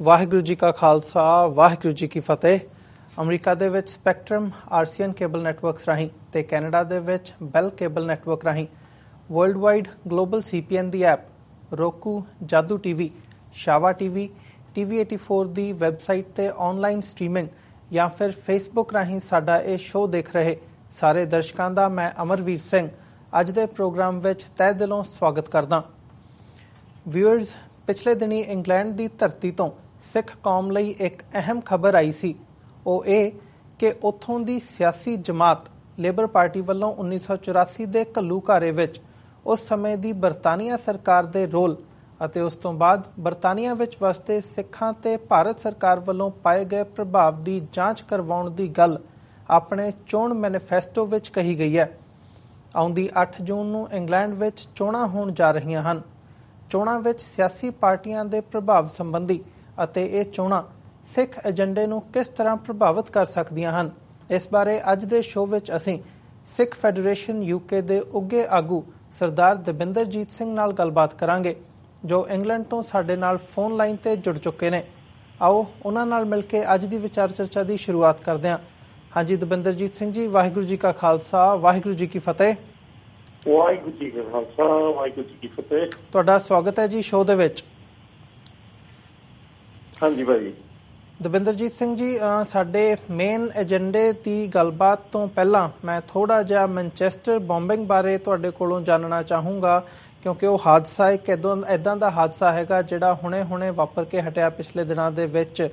ਵਾਹਿਗੁਰੂ ਜੀ ਕਾ ਖਾਲਸਾ ਵਾਹਿਗੁਰੂ ਜੀ ਕੀ ਫਤਿਹ। ਅਮਰੀਕਾ ਦੇ ਵਿੱਚ ਸਪੈਕਟਰਮ ਆਰਸੀਐਨ ਕੇਬਲ ਨੈਟਵਰਕਸ ਰਾਹੀਂ ਤੇ ਕੈਨੇਡਾ ਦੇ ਵਿੱਚ ਬੈਲ ਕੇਬਲ ਨੈਟਵਰਕ ਰਾਹੀਂ ਵਰਲਡ ਵਾਈਡ ਗਲੋਬਲ CPN ਦੀ ਐਪ, roku, ਜਾਦੂ TV, ਸ਼ਾਵਾ TV, TV 84 ਦੀ ਵੈਬਸਾਈਟ ਤੇ ਆਨਲਾਈਨ ਸਟ੍ਰੀਮਿੰਗ ਜਾਂ ਫਿਰ ਫੇਸਬੁੱਕ ਰਾਹੀਂ ਸਾਡਾ ਇਹ ਸ਼ੋਅ ਦੇਖ ਰਹੇ ਸਾਰੇ ਦਰਸ਼ਕਾਂ ਦਾ ਮੈਂ ਅਮਰਵੀਰ ਸਿੰਘ ਅੱਜ ਦੇ ਪ੍ਰੋਗਰਾਮ ਵਿੱਚ ਤਹਿ ਦਿਲੋਂ ਸਵਾਗਤ ਕਰਦਾ। ਵਿਊਅਰਸ, ਪਿਛਲੇ ਦਿਨੀ ਇੰਗਲੈਂਡ ਦੀ ਧਰਤੀ ਤੋਂ ਸਿੱਖ ਕੌਮ ਲਈ ਇੱਕ ਅਹਿਮ ਖਬਰ ਆਈ ਸੀ। ਉਹ ਇਹ ਕਿ ਉੱਥੋਂ ਦੀ ਸਿਆਸੀ ਜਮਾਤ ਲੇਬਰ ਪਾਰਟੀ ਵੱਲੋਂ 1984 ਦੇ ਘੱਲੂਘਾਰੇ ਵਿੱਚ ਉਸ ਸਮੇਂ ਦੀ ਬਰਤਾਨੀਆ ਸਰਕਾਰ ਦੇ ਰੋਲ ਅਤੇ ਉਸ ਤੋਂ ਬਾਅਦ ਬਰਤਾਨੀਆ ਵਿੱਚ ਵਸਦੇ ਸਿੱਖਾਂ ਤੇ ਭਾਰਤ ਸਰਕਾਰ ਵੱਲੋਂ ਪਾਏ ਗਏ ਪ੍ਰਭਾਵ ਦੀ ਜਾਂਚ ਕਰਵਾਉਣ ਦੀ ਗੱਲ ਆਪਣੇ ਚੋਣ ਮੈਨੀਫੈਸਟੋ ਵਿੱਚ ਕਹੀ ਗਈ ਹੈ। ਆਉਂਦੀ 8 ਜੂਨ ਨੂੰ ਇੰਗਲੈਂਡ ਵਿੱਚ ਚੋਣਾਂ ਹੋਣ ਜਾ ਰਹੀਆਂ ਹਨ। ਚੋਣਾਂ ਵਿੱਚ ਸਿਆਸੀ ਪਾਰਟੀਆਂ ਦੇ ਪ੍ਰਭਾਵ ਸੰਬੰਧੀ ਅਤੇ ਇਹ ਚੋਣਾਂ ਸਿੱਖ ਏਜੰਡੇ ਨੂੰ ਕਿਸ ਤਰ੍ਹਾਂ ਪ੍ਰਭਾਵਿਤ ਕਰ ਸਕਦੀਆਂ ਹਨ, ਇਸ ਬਾਰੇ ਅੱਜ ਦੇ ਸ਼ੋਅ ਵਿੱਚ ਅਸੀਂ ਸਿੱਖ ਫੈਡਰੇਸ਼ਨ UK ਦੇ ਉੱਘੇ ਆਗੂ ਸਰਦਾਰ ਦਵਿੰਦਰਜੀਤ ਸਿੰਘ ਨਾਲ ਗੱਲਬਾਤ ਕਰਾਂਗੇ, ਜੋ ਇੰਗਲੈਂਡ ਤੋਂ ਸਾਡੇ ਨਾਲ ਫੋਨ ਲਾਈਨ ਤੇ ਜੁੜ ਚੁੱਕੇ ਨੇ। ਆਓ ਉਹਨਾਂ ਨਾਲ ਮਿਲ ਕੇ ਅੱਜ ਦੀ ਵਿਚਾਰ ਚਰਚਾ ਦੀ ਸ਼ੁਰੂਆਤ ਕਰਦੇ ਹਾਂ। ਹਾਂਜੀ ਦਵਿੰਦਰਜੀਤ ਸਿੰਘ ਜੀ, ਵਾਹਿਗੁਰੂ ਜੀ ਕਾ ਖਾਲਸਾ ਵਾਹਿਗੁਰੂ ਜੀ ਕੀ ਫਤਿਹ। ਵਾਹਿਗੁਰੂ ਜੀ ਕਾ ਖਾਲਸਾ ਵਾਹਿਗੁਰੂ ਜੀ ਕੀ ਫਤਿਹ। ਤੁਹਾਡਾ ਸਵਾਗਤ ਹੈ ਜੀ ਸ਼ੋਅ ਦੇ ਵਿੱਚ। ਹਾਂਜੀ ਭਾਈ। ਦਵਿੰਦਰਜੀਤ ਸਿੰਘ ਜੀ, ਸਾਡੇ ਮੇਨ ਏਜੰਡੇ ਦੀ ਗੱਲਬਾਤ ਤੋਂ ਪਹਿਲਾਂ ਮੈਂ ਥੋੜ੍ਹਾ ਜਿਹਾ ਮੈਨਚੈਸਟਰ ਬੰਬਿੰਗ ਬਾਰੇ ਤੁਹਾਡੇ ਕੋਲੋਂ ਜਾਣਨਾ ਚਾਹੂੰਗਾ, ਕਿਉਂਕਿ ਉਹ ਹਾਦਸਾ ਇੱਕ ਇੱਦਾਂ ਦਾ ਹਾਦਸਾ ਹੈਗਾ ਜਿਹੜਾ ਹੁਣੇ ਵਾਪਰ ਕੇ ਹਟਿਆ ਪਿਛਲੇ ਦਿਨਾਂ ਦੇ ਵਿੱਚ,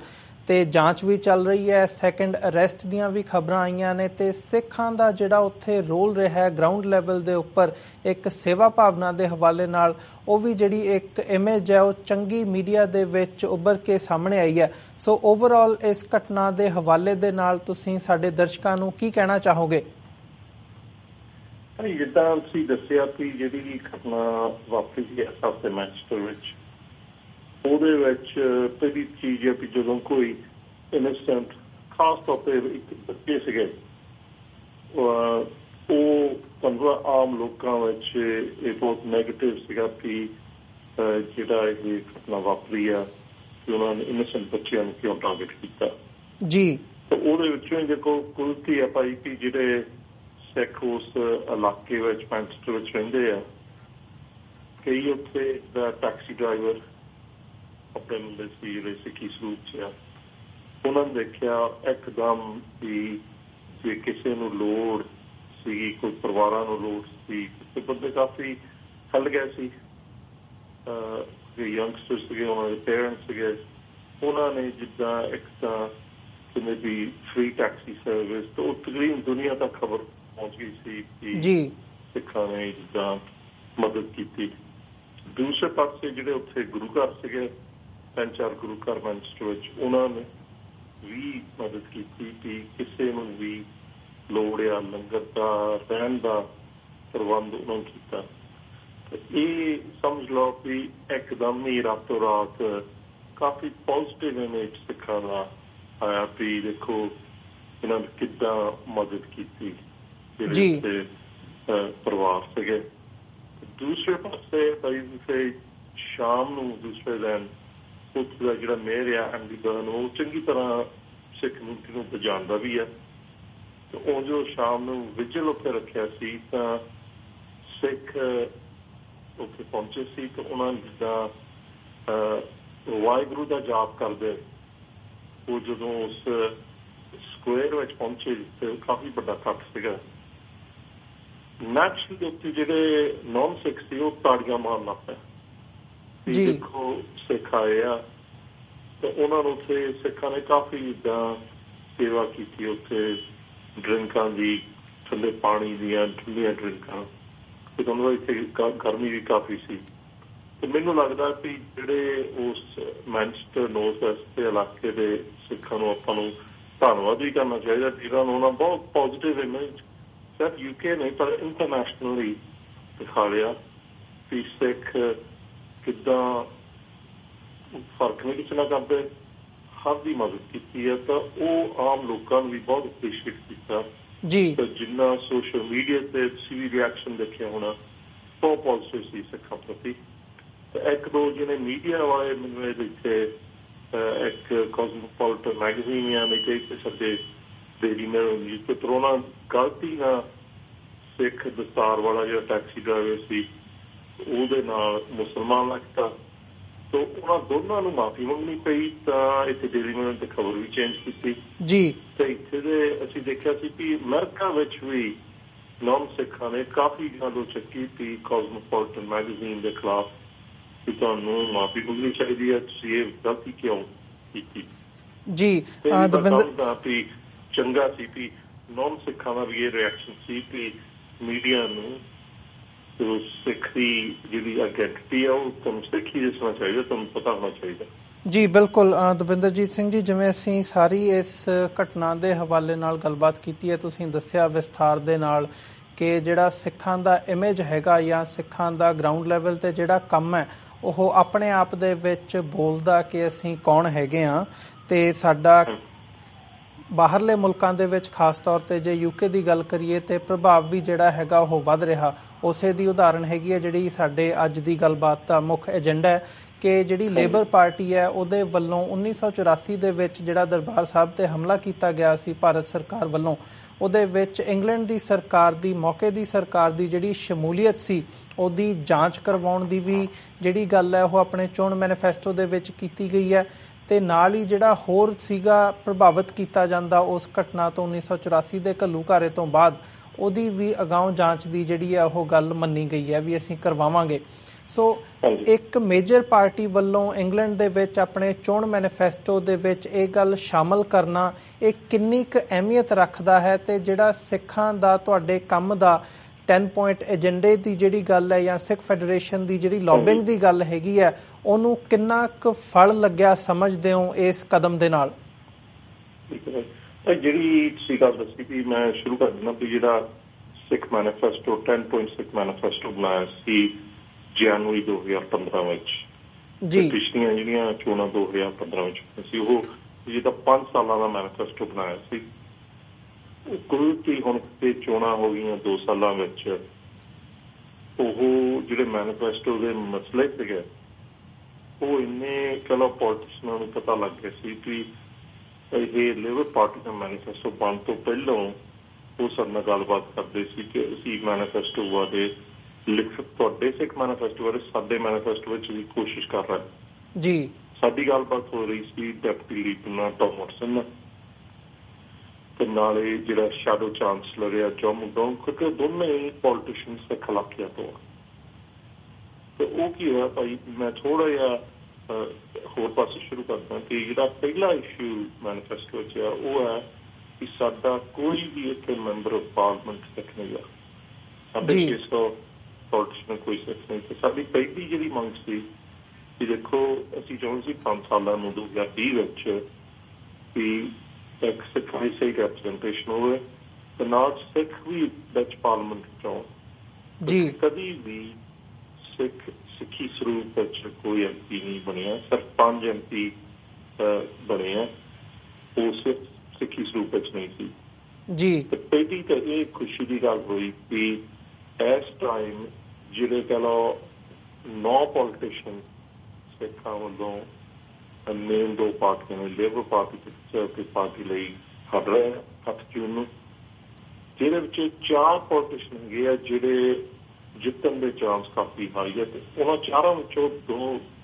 ਤੇ ਜਾਂਚ ਵੀ ਚੱਲ ਰਹੀ ਹੈ। ਸੈਕੰਡ ਅਰੈਸਟ ਦੀਆਂ ਵੀ ਖਬਰਾਂ ਆਈਆਂ ਨੇ ਤੇ ਸਿੱਖਾਂ ਦਾ ਜਿਹੜਾ ਉੱਥੇ ਰੋਲ ਰਿਹਾ ਹੈ ਗਰਾਊਂਡ ਲੈਵਲ ਦੇ ਉੱਪਰ ਇੱਕ ਸੇਵਾ ਭਾਵਨਾ ਦੇ ਹਵਾਲੇ ਨਾਲ, ਉਹ ਵੀ ਜਿਹੜੀ ਇੱਕ ਇਮੇਜ ਹੈ ਉਹ ਚੰਗੀ ਮੀਡੀਆ ਦੇ ਵਿੱਚ ਉੱਭਰ ਕੇ ਸਾਹਮਣੇ ਆਈ ਹੈ। ਸੋ ਓਵਰਆਲ ਇਸ ਘਟਨਾ ਦੇ ਹਵਾਲੇ ਦੇ ਨਾਲ ਤੁਸੀਂ ਸਾਡੇ ਦਰਸ਼ਕਾਂ ਨੂੰ ਕੀ ਕਹਿਣਾ ਚਾਹੋਗੇ? ਜਿੱਦਾਂ ਤੁਸੀਂ ਦੱਸਿਆ ਕਿ ਜਿਹੜੀ ਘਟਨਾ ਵਾਪਰੀ ਸੀ ਹਫ਼ਤੇ ਮੈਨਚੈਸਟਰ ਵਿੱਚ, ਉਹਦੇ ਵਿੱਚ ਪਹਿਲੀ ਚੀਜ਼ ਹੈ ਕਿ ਜਦੋਂ ਕੋਈ ਇਨਸਿਡੈਂਟ ਖਾਸ ਤੌਰ ਤੇ ਇੱਕ ਬੱਚੇ ਸੀਗੇ, ਉਹ ਆਮ ਲੋਕਾਂ ਵਿੱਚ ਇਹ ਬਹੁਤ ਨੈਗੇਟਿਵ ਸੀਗਾ ਕਿ ਜਿਹੜਾ ਇਹ ਘਟਨਾ ਵਾਪਰੀ ਆ ਕਿ ਉਹਨਾਂ ਨੇ ਇਨੋਸੈਂਟ ਬੱਚਿਆਂ ਨੂੰ ਕਿਉਂ ਟਾਰਗੇਟ ਕੀਤਾ ਜੀ। ਤੇ ਉਹਦੇ ਵਿੱਚੋਂ ਦੇਖੋ ਕੁਲਤੀ ਆ ਭਾਈ ਕਿ ਜਿਹੜੇ ਸਿੱਖ ਉਸ ਇਲਾਕੇ ਵਿੱਚ ਮੈਨਚੈਸਟਰ ਵਿੱਚ ਰਹਿੰਦੇ ਆ, ਕਈ ਉੱਥੇ ਦਾ ਟੈਕਸੀ ਡਰਾਈਵਰ ਆਪਣੇ ਮੁੰਡੇ ਸੀ ਜਿਹੜੇ ਸਿੱਖੀ ਸਰੂਪ 'ਚ ਆ, ਉਹਨਾਂ ਨੇ ਦੇਖਿਆ ਇੱਕਦਮ ਵੀ ਜੇ ਕਿਸੇ ਨੂੰ ਲੋੜ ਸੀਗੀ, ਕੋਈ ਪਰਿਵਾਰਾਂ ਨੂੰ ਲੋੜ ਸੀ, ਤੇ ਬੰਦੇ ਕਾਫੀ ਫੈਲ ਗਏ ਸੀ, ਯੰਗਸਟਰ ਸੀਗੇ, ਉਹਨਾਂ ਦੇ ਪੇਰੈਂਟਸ ਸੀਗੇ, ਉਹਨਾਂ ਨੇ ਜਿੱਦਾਂ ਇੱਕ ਤਾਂ ਕਿਵੇਂ ਵੀ ਫ੍ਰੀ ਟੈਕਸੀ ਸਰਵਿਸ, ਤਾਂ ਉਹ ਤਕਰੀਬਨ ਦੁਨੀਆ ਤੱਕ ਖਬਰ ਪਹੁੰਚ ਗਈ ਸੀ ਕਿ ਸਿੱਖਾਂ ਨੇ ਜਿੱਦਾਂ ਮਦਦ ਕੀਤੀ। ਦੂਸਰੇ ਪਾਸੇ ਜਿਹੜੇ ਉੱਥੇ ਗੁਰੂ ਘਰ ਸੀਗੇ, 3-4 ਗੁਰੂ ਘਰ ਮੈਨਚੈਸਟਰ ਵਿੱਚ, ਉਹਨਾਂ ਨੇ ਵੀ ਮਦਦ ਕੀਤੀ ਕਿ ਕਿਸੇ ਨੂੰ ਵੀ ਲੋੜ ਆ ਲੰਗਰ ਦਾ, ਰਹਿਣ ਦਾ ਪ੍ਰਬੰਧ ਉਹਨਾਂ ਨੂੰ ਕੀਤਾ। ਇਹ ਸਮਝ ਲਓ ਕਿ ਇੱਕਦਮ ਹੀ ਰਾਤੋਂ ਰਾਤ ਕਾਫੀ ਪੋਜ਼ਿਟਿਵ ਇਮੇਜ ਸਿੱਖਾਂ ਦਾ ਆਇਆ ਵੀ ਦੇਖੋ ਇਹਨਾਂ ਨੇ ਕਿੱਦਾਂ ਮਦਦ ਕੀਤੀ ਜਿਹੜੇ ਪਰਿਵਾਰ ਸੀਗੇ। ਦੂਸਰੇ ਪਾਸੇ ਸ਼ਾਮ ਨੂੰ ਦੂਸਰੇ ਦਿਨ ਉੱਥੇ ਦਾ ਜਿਹੜਾ ਮੇਅਰ ਆ ਐਂਡੀ ਬਰਨ, ਉਹ ਚੰਗੀ ਤਰ੍ਹਾਂ ਸਿੱਖ ਕਮਿਊਨਿਟੀ ਨੂੰ ਜਾਣਦਾ ਵੀ ਹੈ, ਤੇ ਉਹ ਜੋ ਸ਼ਾਮ ਨੂੰ ਵਿਜਲ ਉੱਥੇ ਰੱਖਿਆ ਸੀ ਤਾਂ ਸਿੱਖ ਉੱਥੇ ਪਹੁੰਚੇ ਸੀ, ਤੇ ਉਹਨਾਂ ਨੇ ਜਿੱਦਾਂ ਵਾਹਿਗੁਰੂ ਦਾ ਜਾਪ ਕਰਦੇ, ਉਹ ਜਦੋਂ ਉਸ ਸਕੁਏਰ ਵਿੱਚ ਪਹੁੰਚੇ ਜਿੱਥੇ ਕਾਫੀ ਵੱਡਾ ਇਕੱਠ ਸੀਗਾ, ਨੈਚੁਰਲੀ ਦੇ ਉੱਤੇ ਜਿਹੜੇ ਨੌਨ ਸਿੱਖ ਸੀ ਉਹ ਤਾੜੀਆਂ ਮਾਰਨ ਲੱਗ ਪਏ। ਦੇਖੋ ਸਿੱਖ ਆਏ ਆ, ਤੇ ਉਹਨਾਂ ਨੂੰ ਉੱਥੇ ਸਿੱਖਾਂ ਨੇ ਕਾਫੀ ਜਿੱਦਾਂ ਸੇਵਾ ਕੀਤੀ, ਉੱਥੇ ਡਰਿੰਕਾਂ ਦੀ, ਠੰਡੇ ਪਾਣੀ ਦੀਆਂ ਠੰਡੀਆਂ ਡਰਿੰਕਾਂ, ਤੇ ਤੁਹਾਨੂੰ ਇੱਥੇ ਗਰਮੀ ਵੀ ਕਾਫੀ ਸੀ। ਤੇ ਮੈਨੂੰ ਲੱਗਦਾ ਕਿ ਜਿਹੜੇ ਉਸ ਮੈਨਚੈਸਟਰ ਨੌਰਥ ਵੈਸਟ ਦੇ ਇਲਾਕੇ ਦੇ ਸਿੱਖਾਂ ਨੂੰ ਆਪਾਂ ਨੂੰ ਧੰਨਵਾਦ ਵੀ ਕਰਨਾ ਚਾਹੀਦਾ, ਜਿਨ੍ਹਾਂ ਨੂੰ ਉਹਨਾਂ ਬਹੁਤ ਪੋਜ਼ਿਟਿਵ ਇਮੇਜ ਸਿਰਫ UK ਨਹੀਂ ਪਰ ਇੰਟਰਨੈਸ਼ਨਲੀ ਦਿਖਾ ਲਿਆ ਵੀ ਸਿੱਖ ਕਿੱਦਾਂ ਫਰਕ ਨਹੀਂ ਕਿਸੇ ਨਾਲ ਕਰਦੇ, ਹਰ ਦੀ ਮਦਦ ਕੀਤੀ ਹੈ। ਤਾਂ ਉਹ ਆਮ ਲੋਕਾਂ ਨੂੰ ਵੀ ਬਹੁਤ ਅਪਰੀਸ਼ੀਏਟ ਕੀਤਾ ਜੀ। ਤੇ ਜਿੰਨਾ ਸੋਸ਼ਲ ਮੀਡੀਆ ਤੇ ਤੁਸੀਂ ਵੀ ਰਿਐਕਸ਼ਨ ਦੇਖਿਆ ਹੋਣਾ, ਬਹੁਤ ਪੋਜ਼ਿਟਿਵ ਸੀ ਸਿੱਖਾਂ ਪ੍ਰਤੀ। ਤੇ ਇੱਕ ਦੋ ਜਿਹੜੇ ਮੀਡੀਆ ਵਾਲੇ ਮੈਨੂੰ ਇਹਦੇ ਇੱਥੇ ਇੱਕ ਕਾਸਮੋਪੋਲੀਟਨ ਮੈਗਜ਼ੀਨ ਆ, ਨਹੀਂ ਤੇ ਇੱਕ ਸਾਡੇ ਡੇਲੀ ਨਿਊਜ਼ਪੇਪਰ, ਉਹਨਾਂ ਗਲਤੀ ਨਾਲ ਸਿੱਖ ਦਸਤਾਰ ਵਾਲਾ ਜਿਹੜਾ ਟੈਕਸੀ ਡਰਾਈਵਰ ਸੀ ਉਹਦੇ ਨਾਲ ਮੁਸਲਮਾਨ ਲੱਗਦਾ, ਤਾਂ ਉਹਨਾਂ ਦੋਨਾਂ ਨੂੰ ਮਾਫੀ ਮੰਗਣੀ ਪਈ। ਤਾਂ ਇੱਥੇ ਡੇਲੀ ਨਿਊਜ਼ ਤੇ ਖਬਰ ਵੀ ਚੇਂਜ ਕੀਤੀ ਜੀ। ਤੇ ਇੱਥੇ ਦੇ ਅਸੀਂ ਦੇਖਿਆ ਸੀ ਕਿ ਅਮਰੀਕਾ ਵਿੱਚ ਵੀ ਨੌਨ ਸਿੱਖਾਂ ਨੇ ਕਾਫੀ ਗੱਲ ਚੱਕੀ ਸੀ ਕਾਸਮੋਪੋਲੀਟਨ ਮੈਗਜ਼ੀਨ ਦੇ ਖਿਲਾਫ ਕਿ ਤੁਹਾਨੂੰ ਮਾਫੀ ਮੰਗਣੀ ਚਾਹੀਦੀ ਹੈ, ਤੁਸੀਂ ਇਹ ਗਲਤੀ ਕਿਉਂ ਕੀਤੀ ਜੀ। ਚੰਗਾ ਸੀ ਵੀ ਨੌਨ ਸਿੱਖਾਂ ਦਾ ਵੀ ਇਹ ਰਿਐਕਸ਼ਨ ਸੀ ਕਿ ਮੀਡੀਆ ਨੂੰ ਸਿੱਖ ਦੀ ਜਿਹੜੀ ਆਇਡੈਂਟੀਟੀ ਆ ਉਹ ਤੁਹਾਨੂੰ ਸਿੱਖੀ ਦੱਸਣਾ ਚਾਹੀਦਾ, ਤੁਹਾਨੂੰ ਪਤਾ ਹੋਣਾ ਚਾਹੀਦਾ ਜੀ। ਬਿਲਕੁਲ ਦਵਿੰਦਰਜੀਤ ਸਿੰਘ ਜੀ, ਜਿਵੇਂ ਅਸੀਂ ਸਾਰੀ ਇਸ ਘਟਨਾ ਦੇ ਹਵਾਲੇ ਨਾਲ ਗੱਲਬਾਤ ਕੀਤੀ ਹੈ, ਤੁਸੀਂ ਦੱਸਿਆ ਵਿਸਥਾਰ ਦੇ ਨਾਲ ਕਿ ਜਿਹੜਾ ਸਿੱਖਾਂ ਦਾ ਇਮੇਜ ਹੈਗਾ ਜਾਂ ਸਿੱਖਾਂ ਦਾ ਗਰਾਊਂਡ ਲੈਵਲ ਤੇ ਜਿਹੜਾ ਕੰਮ ਹੈ ਉਹ ਆਪਣੇ ਆਪ ਦੇ ਵਿੱਚ ਬੋਲਦਾ ਕਿ ਅਸੀਂ ਕੌਣ ਹੈਗੇ ਹਾਂ, ਤੇ ਸਾਡਾ ਬਾਹਰਲੇ ਮੁਲਕਾਂ ਦੇ ਵਿੱਚ ਖਾਸ ਤੌਰ ਤੇ ਜੇ ਯੂਕੇ ਦੀ ਗੱਲ ਕਰੀਏ ਤੇ ਪ੍ਰਭਾਵ ਵੀ ਜਿਹੜਾ ਹੈਗਾ ਉਹ ਵੱਧ ਰਿਹਾ। ਉਸੇ ਦੀ ਉਦਾਹਰਨ ਹੈਗੀ ਹੈ ਜਿਹੜੀ ਸਾਡੇ ਅੱਜ ਦੀ ਗੱਲਬਾਤ ਦਾ ਮੁੱਖ ਏਜੰਡਾ ਹੈ ਕਿ ਜਿਹੜੀ ਲੇਬਰ ਪਾਰਟੀ ਹੈ ਉਹਦੇ ਵੱਲੋਂ 1984 ਦੇ ਵਿੱਚ ਜਿਹੜਾ ਦਰਬਾਰ ਸਾਹਿਬ ਤੇ ਹਮਲਾ ਕੀਤਾ ਗਿਆ ਸੀ ਭਾਰਤ ਸਰਕਾਰ ਵੱਲੋਂ, ਉਹਦੇ ਵਿੱਚ ਇੰਗਲੈਂਡ ਦੀ ਸਰਕਾਰ ਦੀ ਮੌਕੇ ਦੀ ਸਰਕਾਰ ਦੀ ਜਿਹੜੀ ਸ਼ਮੂਲੀਅਤ ਸੀ ਉਹਦੀ ਜਾਂਚ ਕਰਵਾਉਣ ਦੀ ਵੀ ਜਿਹੜੀ ਗੱਲ ਹੈ ਉਹ ਆਪਣੇ ਚੋਣ ਮੈਨੀਫੈਸਟੋ ਦੇ ਵਿੱਚ ਕੀਤੀ ਗਈ ਹੈ। ਤੇ ਨਾਲ ਹੀ ਜਿਹੜਾ ਹੋਰ ਸੀਗਾ ਪ੍ਰਭਾਵਿਤ ਕੀਤਾ ਜਾਂਦਾ ਉਸ ਘਟਨਾ ਤੋਂ 1984 ਦੇ ਘੱਲੂਘਾਰੇ ਤੋਂ ਬਾਅਦ, ਉਹਦੀ ਵੀ ਅਗਾਊਂ ਜਾਂਚ ਦੀ ਜਿਹੜੀ ਹੈ ਉਹ ਗੱਲ ਮੰਨੀ ਗਈ ਹੈ ਵੀ ਅਸੀਂ ਕਰਵਾਵਾਂਗੇ। ਸੋ ਇੱਕ ਮੇਜਰ ਪਾਰਟੀ ਵੱਲੋਂ ਇੰਗਲੈਂਡ ਦੇ ਵਿੱਚ ਆਪਣੇ ਚੋਣ ਮੈਨੀਫੈਸਟੋ ਦੇ ਵਿੱਚ ਇਹ ਗੱਲ ਸ਼ਾਮਲ ਕਰਨਾ ਇਹ ਕਿੰਨੀ ਕੁ ਅਹਿਮੀਅਤ ਰੱਖਦਾ ਹੈ, ਤੇ ਜਿਹੜਾ ਸਿੱਖਾਂ ਦਾ ਤੁਹਾਡੇ ਕੰਮ ਦਾ 10 ਪੁਆਇੰਟ ਏਜੰਡੇ ਦੀ ਜਿਹੜੀ ਗੱਲ ਹੈ ਜਾਂ ਸਿੱਖ ਫੈਡਰੇਸ਼ਨ ਦੀ ਜਿਹੜੀ ਲੌਬਿੰਗ ਦੀ ਗੱਲ ਹੈਗੀ ਹੈ ਉਹਨੂੰ ਕਿੰਨਾ ਕੁ ਫਲ ਲੱਗਿਆ ਸਮਝਦੇ ਹੋ ਇਸ ਕਦਮ ਦੇ ਨਾਲ? ਜਿਹੜੀ ਤੁਸੀਂ ਗੱਲ ਦੱਸੀ ਵੀ ਮੈਂ ਸ਼ੁਰੂ ਕਰ ਦਿੰਦਾ ਵੀ ਜਿਹੜਾ ਸਿੱਖ ਮੈਨੀਫੈਸਟੋ 10 ਪੁਆਇੰਟ ਸਿੱਖ ਮੈਨੀਫੈਸਟੋ ਬਣਾਇਆ ਸੀ ਜਨਵਰੀ 2015 ਵਿੱਚ ਜੀ, ਪਿਛਲੀਆਂ ਜਿਹੜੀਆਂ ਚੋਣਾਂ 2015 ਵਿੱਚ ਸੀ, ਉਹ ਜਿਹਦਾ 5 ਸਾਲਾਂ ਦਾ ਮੈਨੀਫੈਸਟੋ ਬਣਾਇਆ ਸੀ, ਉਹ ਕੁੱਲ ਕੀ ਹੁਣ ਤੇ ਚੋਣਾਂ ਹੋ ਗਈਆਂ 2 ਸਾਲਾਂ ਵਿੱਚ, ਉਹ ਜਿਹੜੇ ਮੈਨੀਫੈਸਟੋ ਦੇ ਮਸਲੇ ਸੀਗੇ ਉਹ ਇੰਨੇ ਚਲੋ ਪੋਲੀਟੀਸ਼ੀਅਨਾਂ ਨੂੰ ਪਤਾ ਲੱਗ ਗਿਆ ਸੀ ਕਿ ਇਹ ਲੇਬਰ ਪਾਰਟੀ ਦਾ ਮੈਨੀਫੈਸਟੋ ਬਣਨ ਤੋਂ ਪਹਿਲਾਂ ਉਹ ਸਾਡੇ ਨਾਲ ਗੱਲਬਾਤ ਕਰਦੇ ਸੀ ਕਿ ਅਸੀਂ ਮੈਨੀਫੈਸਟੋ ਬਾਰੇ ਤੁਹਾਡੇ ਸਿੱਖ ਮੈਨੀਫੈਸਟੋ ਬਾਰੇ ਸਾਡੇ ਮੈਨੀਫੈਸਟੋ ਵਿੱਚ ਵੀ ਕੋਸ਼ਿਸ਼ ਕਰ ਰਹੇ ਜੀ। ਸਾਡੀ ਗੱਲਬਾਤ ਹੋ ਰਹੀ ਸੀ ਡਿਪਟੀ ਲੀਡਰ ਨਾਲ ਟੌਮ ਵਾਟਸਨ ਨਾਲ, ਤੇ ਨਾਲੇ ਜਿਹੜਾ ਸ਼ੈਡੋ ਚਾਂਸਲਰ ਆ ਜੌਨ ਮਕਡੋਨਲਡ, ਕਿਉਂਕਿ ਦੋਨੇ ਹੀ ਪੋਲੀਟੀਸ਼ੀਅਨ ਸਿੱਖ ਇਲਾਕਿਆਂ ਤੋਂ ਆ। ਤੇ ਉਹ ਕੀ ਹੋਇਆ ਭਾਈ, ਮੈਂ ਥੋੜਾ ਜਿਹਾ ਹੋਰ ਪਾਸੇ ਸ਼ੁਰੂ ਕਰਦਾ ਕਿ ਜਿਹੜਾ ਪਹਿਲਾ ਇਸ਼ੂ ਮੈਨੀਫੈਸਟੋ 'ਚ ਆ ਉਹ ਹੈ ਕਿ ਸਾਡਾ ਕੋਈ ਵੀ ਇੱਥੇ ਮੈਂਬਰ ਆਫ ਪਾਰਲੀਮੈਂਟ ਸਿੱਖ ਨਹੀਂ ਆ, ਸਾਡੇ 600 ਪੋਲੀਟੀਸ਼ੀਅਨ ਕੋਈ ਸਿੱਖ ਨਹੀਂ। ਤੇ ਸਾਡੀ ਪਹਿਲੀ ਜਿਹੜੀ ਮੰਗ ਸੀ ਕਿ ਦੇਖੋ ਅਸੀਂ ਚਾਹੁੰਦੇ ਸੀ 5 ਸਾਲਾਂ ਨੂੰ 2020 ਵਿੱਚ ਕਿ ਇੱਕ ਸਿੱਖ ਦੀ ਸਹੀ ਰੈਪਰੈਜ਼ੈਂਟੇਸ਼ਨ ਹੋਵੇ ਤੇ ਨਾਲ ਸਿੱਖ ਵੀ ਵਿੱਚ ਪਾਰਲੀਮੈਂਟ 'ਚ ਆਉਣ ਜੀ। ਕਦੀ ਵੀ ਸਿੱਖੀ ਸਰੂਪ ਵਿੱਚ ਕੋਈ ਐਮਪੀ ਨਹੀਂ ਬਣਿਆ, ਸਿਰਫ 5 ਐਮਪੀ ਬਣੇ ਆ, ਉਹ ਸਿਰਫ ਸਿੱਖੀ ਸਰੂਪ ਵਿੱਚ ਨਹੀਂ ਸੀ ਜੀ। ਤੇ ਪਹਿਲੀ ਤਾਂ ਇਹ ਖੁਸ਼ੀ ਦੀ ਗੱਲ ਹੋਈ ਕਿ ਇਸ ਟਾਈਮ ਜਿਹੜੇ ਕਹਿ ਲਓ 9 ਪੋਲੀਟੀਸ਼ੀਅਨ ਸਿੱਖਾਂ ਵੱਲੋਂ ਮੇਨ 2 ਪਾਰਟੀਆਂ ਨੇ, ਲੇਬਰ ਪਾਰਟੀ ਤੇ ਕੰਜ਼ਰਵੇਟਿਵ ਪਾਰਟੀ ਲਈ ਹੱਟ ਰਹੇ 8 ਜੂਨ ਨੂੰ, ਜਿਹਦੇ ਵਿੱਚ 4 ਪੋਲੀਟੀਸ਼ੀਅਨ ਹੈਗੇ ਆ ਜਿਹੜੇ ਜਿੱਤਣ ਦੇ ਚਾਂਸ ਕਾਫੀ ਹਾਈ ਹੈ, ਤੇ ਉਹਨਾਂ 4 ਵਿੱਚੋਂ 2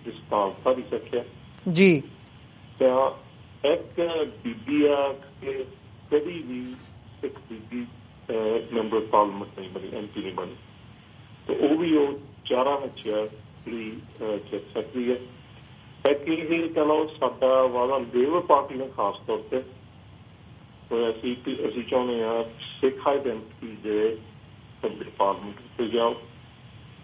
ਜਸਪਾਲ ਸਾਡੀ ਸਿੱਖਿਆ ਜੀ। ਤਾਂ ਇੱਕ ਬੀਬੀ ਆ ਕਿ ਕਦੀ ਵੀ ਸਿੱਖ ਬੀਬੀ ਮੈਂਬਰ ਪਾਰਲੀਮੈਂਟ ਨਹੀਂ ਬਣੀ, ਐਮਪੀ ਨਹੀਂ ਬਣੀ, ਤੇ ਉਹ ਵੀ ਉਹ 4 ਵਿੱਚ ਜਿਹੜੀ ਜਿੱਤ ਸਕਦੀ ਹੈ। ਇੱਕ ਇਹ ਚਲੋ ਸਾਡਾ ਵਾਅਦਾ ਲੇਬਰ ਪਾਰਟੀ ਨਾਲ ਖਾਸ ਤੌਰ ਤੇ ਹੋਇਆ ਸੀ ਕਿ ਅਸੀਂ ਚਾਹੁੰਦੇ ਹਾਂ ਸਿੱਖ ਆਈਡੈਂਟਿਟੀ ਦੇ ਪਾਰਲੀਮੈਂਟ ਤੇ ਜਾਓ,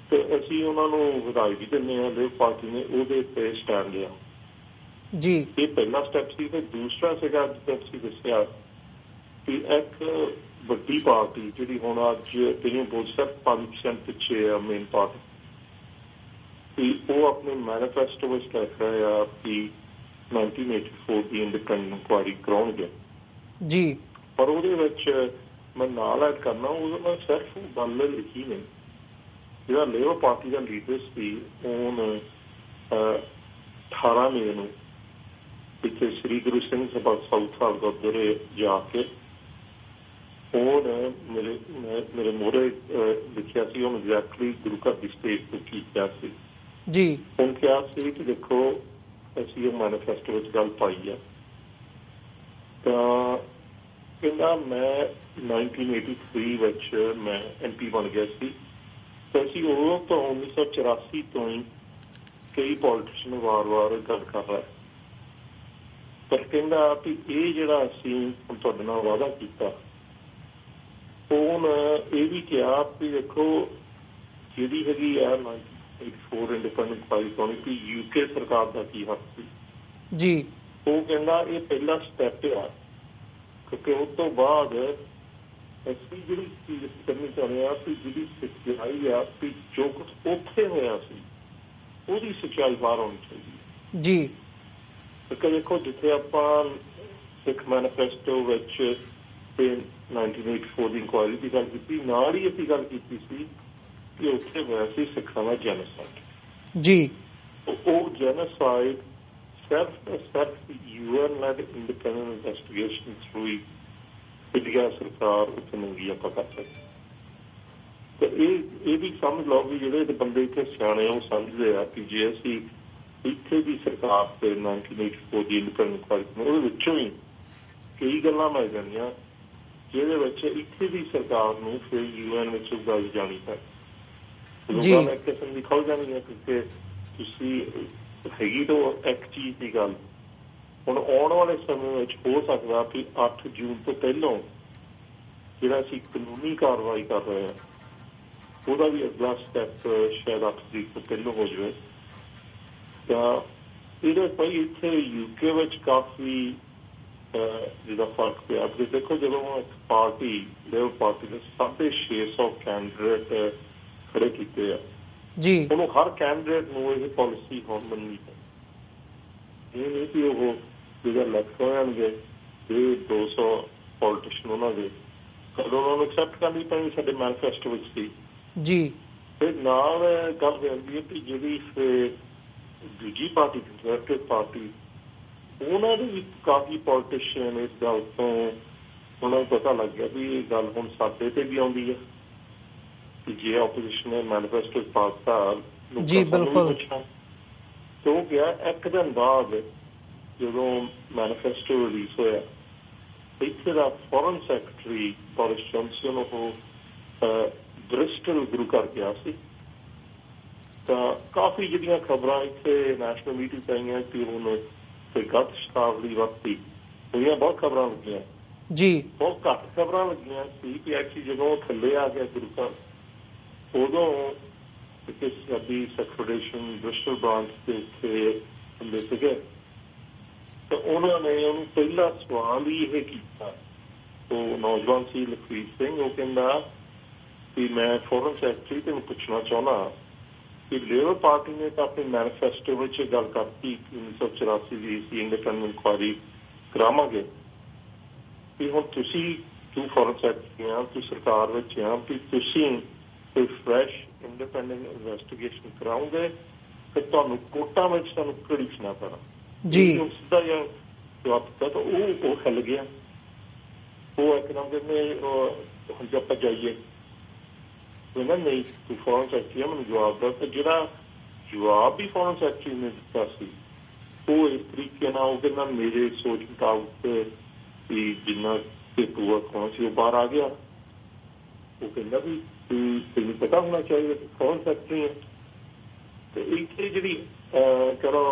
ਤੇ ਅਸੀਂ ਉਹਨਾਂ ਨੂੰ ਵਧਾਈ ਵੀ ਦਿੰਦੇ ਹਾਂ। ਲੇਬਰ ਪਾਰਟੀ ਨੇ ਉਹਦੇ ਤੇ ਸਟੈਂਡ ਲਿਆ ਜੀ। ਇਹ ਪਹਿਲਾ ਸਟੈਪ ਸੀ। ਤੇ ਦੂਸਰਾ ਸੀਗਾ ਜਿੱਦਾਂ ਤੁਸੀਂ ਦੱਸਿਆ ਕਿ ਇੱਕ ਵੱਡੀ ਪਾਰਟੀ ਜਿਹੜੀ ਹੁਣ ਅੱਜ ਤੁਸੀਂ ਬੋਲ 5% ਪਿੱਛੇ ਆ ਮੇਨ ਪਾਰਟੀ, ਕਿ ਉਹ ਆਪਣੇ ਮੈਨੀਫੈਸਟੋ ਵਿੱਚ ਲਿਖ ਰਹੇ ਆ ਕਿ 1984 ਦੀ ਇੰਡੀਪੈਂਡੈਂਟ ਇਨਕੁਆਇਰੀ ਕਰਾਉਣਗੇ ਜੀ। ਪਰ ਉਹਦੇ ਵਿੱਚ ਮੈਂ ਨਾਲ ਐਡ ਕਰਨਾ, ਉਹਦੇ ਨਾਲ ਸਿਰਫ ਗੱਲ ਲਿਖੀ ਨਹੀਂ। ਜਿਹੜਾ ਲੇਬਰ ਪਾਰਟੀ ਦਾ ਲੀਡਰ ਸੀ ਹੁਣ 18 ਮਈ ਨੂੰ ਇੱਥੇ ਸ੍ਰੀ ਗੁਰੂ ਸਿੰਘ ਸਭਾ ਸਾਊਥ ਹਾਲ ਗੁਰਦੁਆਰੇ ਜਾ ਕੇ ਉਹਨੇ ਮੇਰੇ ਮੋਹਰੇ ਲਿਖਿਆ ਸੀ, ਉਹਨੂੰ ਐਗਜ਼ੈਕਟਲੀ ਗੁਰੂ ਘਰ ਦੀ ਸਟੇਜ ਤੋਂ ਕੀ ਕਿਹਾ ਸੀ ਜੀ। ਹੁਣ ਕਿਹਾ ਸੀ ਕਿ ਦੇਖੋ ਅਸੀਂ ਉਹ ਮੈਨੀਫੈਸਟੋ ਵਿੱਚ ਗੱਲ ਪਾਈ ਆ, ਤਾਂ ਕਹਿੰਦਾ ਮੈਂ 1983 ਵਿੱਚ ਮੈਂ MP ਬਣ ਗਿਆ ਸੀ, ਤਾਂ ਅਸੀਂ ਉਦੋਂ ਤੋਂ 1984 ਤੋਂ ਹੀ ਕਈ ਪੋਲੀਟੀਸ਼ੀਅਨ ਵਾਰ-ਵਾਰ ਗੱਲ ਕਰ ਰਹੇ, ਪਰ ਕਹਿੰਦਾ ਵੀ ਇਹ ਜਿਹੜਾ ਅਸੀਂ ਹੁਣ ਤੁਹਾਡੇ ਨਾਲ ਵਾਅਦਾ ਕੀਤਾ, ਹੁਣ ਇਹ ਵੀ ਕਿਹਾ ਵੀ ਦੇਖੋ ਜਿਹੜੀ ਹੈਗੀ ਆ 1984 ਇੰਡੀਪੈਂਡੈਂਟ ਇਨਕੁਆਇਰੀ ਤੋਂ ਵੀ UK ਸਰਕਾਰ ਦਾ ਕੀ ਹੱਕ ਸੀ ਜੀ। ਉਹ ਕਹਿੰਦਾ ਇਹ ਪਹਿਲਾ ਸਟੈਪ ਆ, ਕਿਉਂਕਿ ਉਸ ਤੋਂ ਬਾਅਦ ਅਸੀਂ ਜਿਹੜੀ ਚੀਜ਼ ਕਰਨੀ ਚਾਹੁੰਦੇ ਆ ਵੀ ਜਿਹੜੀ ਸੱਚਾਈ ਆ ਵੀ ਜੋ ਕੁਛ ਉੱਥੇ ਹੋਇਆ ਸੀ ਉਹਦੀ ਸੱਚਾਈ ਬਾਹਰ ਆਉਣੀ ਚਾਹੀਦੀ ਜੀ। ਕਿਉਂਕਿ ਦੇਖੋ ਜਿੱਥੇ ਆਪਾਂ ਸਿੱਖ ਮੈਨੀਫੈਸਟੋ ਵਿੱਚ 1984 ਦੀ ਇਨਕੁਆਇਰੀ ਦੀ ਗੱਲ ਕੀਤੀ, ਨਾਲ ਹੀ ਅਸੀਂ ਗੱਲ ਕੀਤੀ ਸੀ ਕਿ ਉੱਥੇ ਹੋਇਆ ਸੀ ਸਿੱਖਾਂ ਦਾ ਜੈਨੋਸਾਈਡ ਜੀ। ਉਹ genocide self UN led independent investigation through India ਸਰਕਾਰ ਉੱਥੇ ਮੰਗੀ ਆਪਾਂ ਕਰ ਸਕਦੇ। ਤੇ ਇਹ ਵੀ ਸਮਝ ਲਓ ਵੀ ਜਿਹੜੇ ਬੰਦੇ ਇੱਥੇ ਸਿਆਣੇ ਉਹ ਸਮਝਦੇ ਆ ਕਿ ਜੇ ਅਸੀਂ ਇੱਥੇ ਦੀ ਸਰਕਾਰ ਤੇ 1984 ਦੀ ਇੰਡੀਪੈਂਡੈਂਟ ਇਨਕੁਆਇਰੀ ਉਹਦੇ ਵਿੱਚੋਂ ਹੀ ਕਈ ਗੱਲਾਂ ਮਿਲ ਜਾਂਦੀਆਂ ਜਿਹਦੇ ਵਿੱਚ ਇੱਥੇ ਦੀ ਸਰਕਾਰ ਨੂੰ ਫਿਰ UN ਵਿੱਚ ਗੱਲ ਜਾਣੀ ਹੈ, ਲੋਕਾਂ ਨੇ ਕਿਸਮ ਦੀ ਖੋਲ ਜਾਣੀ ਹੈ, ਕਿਉਂਕਿ ਤੁਸੀਂ ਹੈਗੀ ਤਾਂ ਇੱਕ ਚੀਜ਼ ਦੀ ਗੱਲ ਹੁਣ ਆਉਣ ਵਾਲੇ ਸਮੇਂ ਵਿੱਚ ਹੋ ਸਕਦਾ ਕਿ 8 ਜੂਨ ਤੋਂ ਪਹਿਲਾਂ ਜਿਹੜਾ ਅਸੀਂ ਕਾਨੂੰਨੀ ਕਾਰਵਾਈ ਕਰ ਰਹੇ ਹਾਂ ਉਹਦਾ ਵੀ ਅਗਲਾ ਸਟੈਪ ਸ਼ਾਇਦ 8 ਤਰੀਕ ਤੋਂ ਪਹਿਲਾਂ ਹੋ ਜਾਵੇ। ਤਾਂ ਇਹਦੇ ਭਾਈ ਇੱਥੇ UK ਵਿੱਚ ਕਾਫੀ ਜਿਹਦਾ ਫਰਕ ਪਿਆ, ਕਿ ਦੇਖੋ ਜਦੋਂ ਇੱਕ ਪਾਰਟੀ ਲੇਬਰ ਪਾਰਟੀ ਨੇ 650 ਕੈਂਡੀਡੇਟ ਖੜੇ ਕੀਤੇ ਆ ਜੀ, ਉਹਨੂੰ ਹਰ ਕੈਂਡੀਡੇਟ ਨੂੰ ਇਹ ਪਾਲਿਸੀ ਹੁਣ ਮੰਨਣੀ ਹੈ। ਇਹ ਨਹੀਂ ਕਿ ਉਹ ਜਿਹੜਾ ਇਲੈਕਟ ਹੋ ਜਾਣਗੇ ਇਹ 200 ਪੋਲੀਟੀਸ਼ੀਅਨ ਉਹਨਾਂ ਦੇ ਕਦੋਂ ਉਹਨਾਂ ਨੂੰ ਐਕਸੈਪਟ ਕਰਨੀ ਪੈਣੀ ਸਾਡੇ ਮੈਨੀਫੈਸਟੋ ਵਿੱਚ ਸੀ ਜੀ। ਤੇ ਨਾਲ ਗੱਲ ਜਾਂਦੀ ਹੈ ਕਿ ਜਿਹੜੀ ਦੂਜੀ ਪਾਰਟੀ ਕੰਜ਼ਰਵੇਟਿਵ ਪਾਰਟੀ ਉਹਨਾਂ ਦੇ ਵੀ ਕਾਫੀ ਪੋਲੀਟੀਸ਼ੀਅਨ ਇਸ ਗੱਲ ਤੋਂ ਉਹਨਾਂ ਨੂੰ ਪਤਾ ਲੱਗ ਗਿਆ ਵੀ ਇਹ ਗੱਲ ਹੁਣ ਸਾਡੇ ਤੇ ਵੀ ਆਉਂਦੀ ਹੈ ਕਿ ਜੇ ਆਪੋਜੀਸ਼ਨ ਨੇ ਮੈਨੀਫੈਸਟੋ ਪਾਸਤਾ ਜੀ ਬਿਲਕੁਲ। ਤੇ ਉਹ ਗਿਆ ਇੱਕ ਦਿਨ ਬਾਅਦ ਜਦੋਂ ਮੈਨੀਫੈਸਟੋ ਰਿਲੀਜ਼ ਹੋਇਆ ਇੱਥੇ ਦਾ ਫੋਰਨ ਸੈਕਟਰੀ ਬੋਰਿਸ ਜੌਨਸਨ ਉਹ ਬ੍ਰਿਸਟਲ ਗੁਰੂ ਘਰ ਗਿਆ ਸੀ, ਤਾਂ ਕਾਫੀ ਜਿਹੜੀਆਂ ਖਬਰਾਂ ਇੱਥੇ ਨੈਸ਼ਨਲ ਮੀਡੀਆ ਚ ਆਈਆਂ ਕਿ ਹੁਣ ਕੋਈ ਗਲਤ ਸ਼ਤਾਬਦੀ ਵਰਤੀ ਹੋਈਆਂ, ਬਹੁਤ ਖਬਰਾਂ ਲੱਗੀਆਂ ਜੀ, ਬਹੁਤ ਘੱਟ ਖਬਰਾਂ ਲੱਗੀਆਂ ਸੀ ਕਿ ਐਕਚੁਅਲੀ ਜਦੋਂ ਉਹ ਥੱਲੇ ਆ ਗਿਆ ਗੁਰੂ ਘਰ ਉਦੋਂ ਸਾਡੀ ਸੈਕਟਰੇਸ਼ਨ ਬ੍ਰਿਸਟਲ ਬ੍ਰਾਂਚ ਦੇ ਉੱਤੇ ਹੁੰਦੇ ਸੀਗੇ, ਤਾਂ ਉਹਨਾਂ ਨੇ ਉਹਨੂੰ ਪਹਿਲਾ ਸਵਾਲ ਹੀ ਇਹ ਕੀਤਾ। ਉਹ ਨੌਜਵਾਨ ਸੀ ਲਖਵੀਰ ਸਿੰਘ, ਉਹ ਕਹਿੰਦਾ ਕਿ ਮੈਂ ਫੋਰਨ ਸੈਕਟਰੀ ਤੈਨੂੰ ਪੁੱਛਣਾ ਚਾਹੁੰਦਾ ਕਿ ਲੇਬਰ ਪਾਰਟੀ ਨੇ ਤਾਂ ਆਪਣੇ ਮੈਨੀਫੈਸਟੋ ਵਿੱਚ ਇਹ ਗੱਲ ਕਰਤੀ ਕਿ 1984 ਦੀ ਅਸੀਂ ਇੰਡੀਪੈਂਡੈਂਟ ਇਨਕੁਆਇਰੀ ਕਰਾਵਾਂਗੇ, ਵੀ ਹੁਣ ਤੂੰ ਫੋਰਨ ਸੈਕਟਰੀ ਆ, ਤੂੰ ਸਰਕਾਰ ਵਿੱਚ ਆ, ਵੀ ਤੁਸੀਂ ਕੋਈ ਫਰੈਸ਼ ਇੰਡੀਪੈਂਡੈਂਟ ਇਨਵੈਸਟੀਗੇਸ਼ਨ ਕਰਾਉਂਗੇ ਤੇ ਤੁਹਾਨੂੰ ਕੋਰਟਾਂ ਵਿੱਚ ਸਾਨੂੰ ਘੜੀਸਣਾ ਪੈਣਾ ਜੀ। ਸਿੱਧਾ ਜਿਹਾ ਜਵਾਬ ਦਿੱਤਾ ਤਾਂ ਉਹ ਹਿੱਲ ਗਿਆ। ਉਹ ਇੱਕਦਮ ਕਹਿੰਦੇ ਹੁਣ ਜੇ ਆਪਾਂ ਜਾਈਏ ਕਹਿੰਦਾ ਨਹੀਂ ਤੂੰ ਫੋਰਨ ਸੈਕਟਰੀ ਆ, ਮੈਨੂੰ ਜਵਾਬ ਦਾ। ਤਾਂ ਜਿਹੜਾ ਜਵਾਬ ਵੀ ਫੋਰਨ ਸੈਕਟਰੀ ਨੇ ਦਿੱਤਾ ਸੀ ਉਹ ਇਸ ਤਰੀਕੇ ਨਾਲ ਉਹ ਕਹਿੰਦਾ ਮੇਰੇ ਸੋਚ ਮੁਤਾਬਕ ਵੀ ਜਿੰਨਾ ਪੇਪਰਵਰਕ ਹੋਣਾ ਸੀ ਉਹ ਬਾਹਰ ਆ ਗਿਆ। ਉਹ ਕਹਿੰਦਾ ਵੀ ਤੈਨੂੰ ਪਤਾ ਹੋਣਾ ਚਾਹੀਦਾ ਫੋਰਨ ਸੈਕਟਰੀ ਹੈ। ਤੇ ਇੱਥੇ ਜਿਹੜੀ ਚਲੋ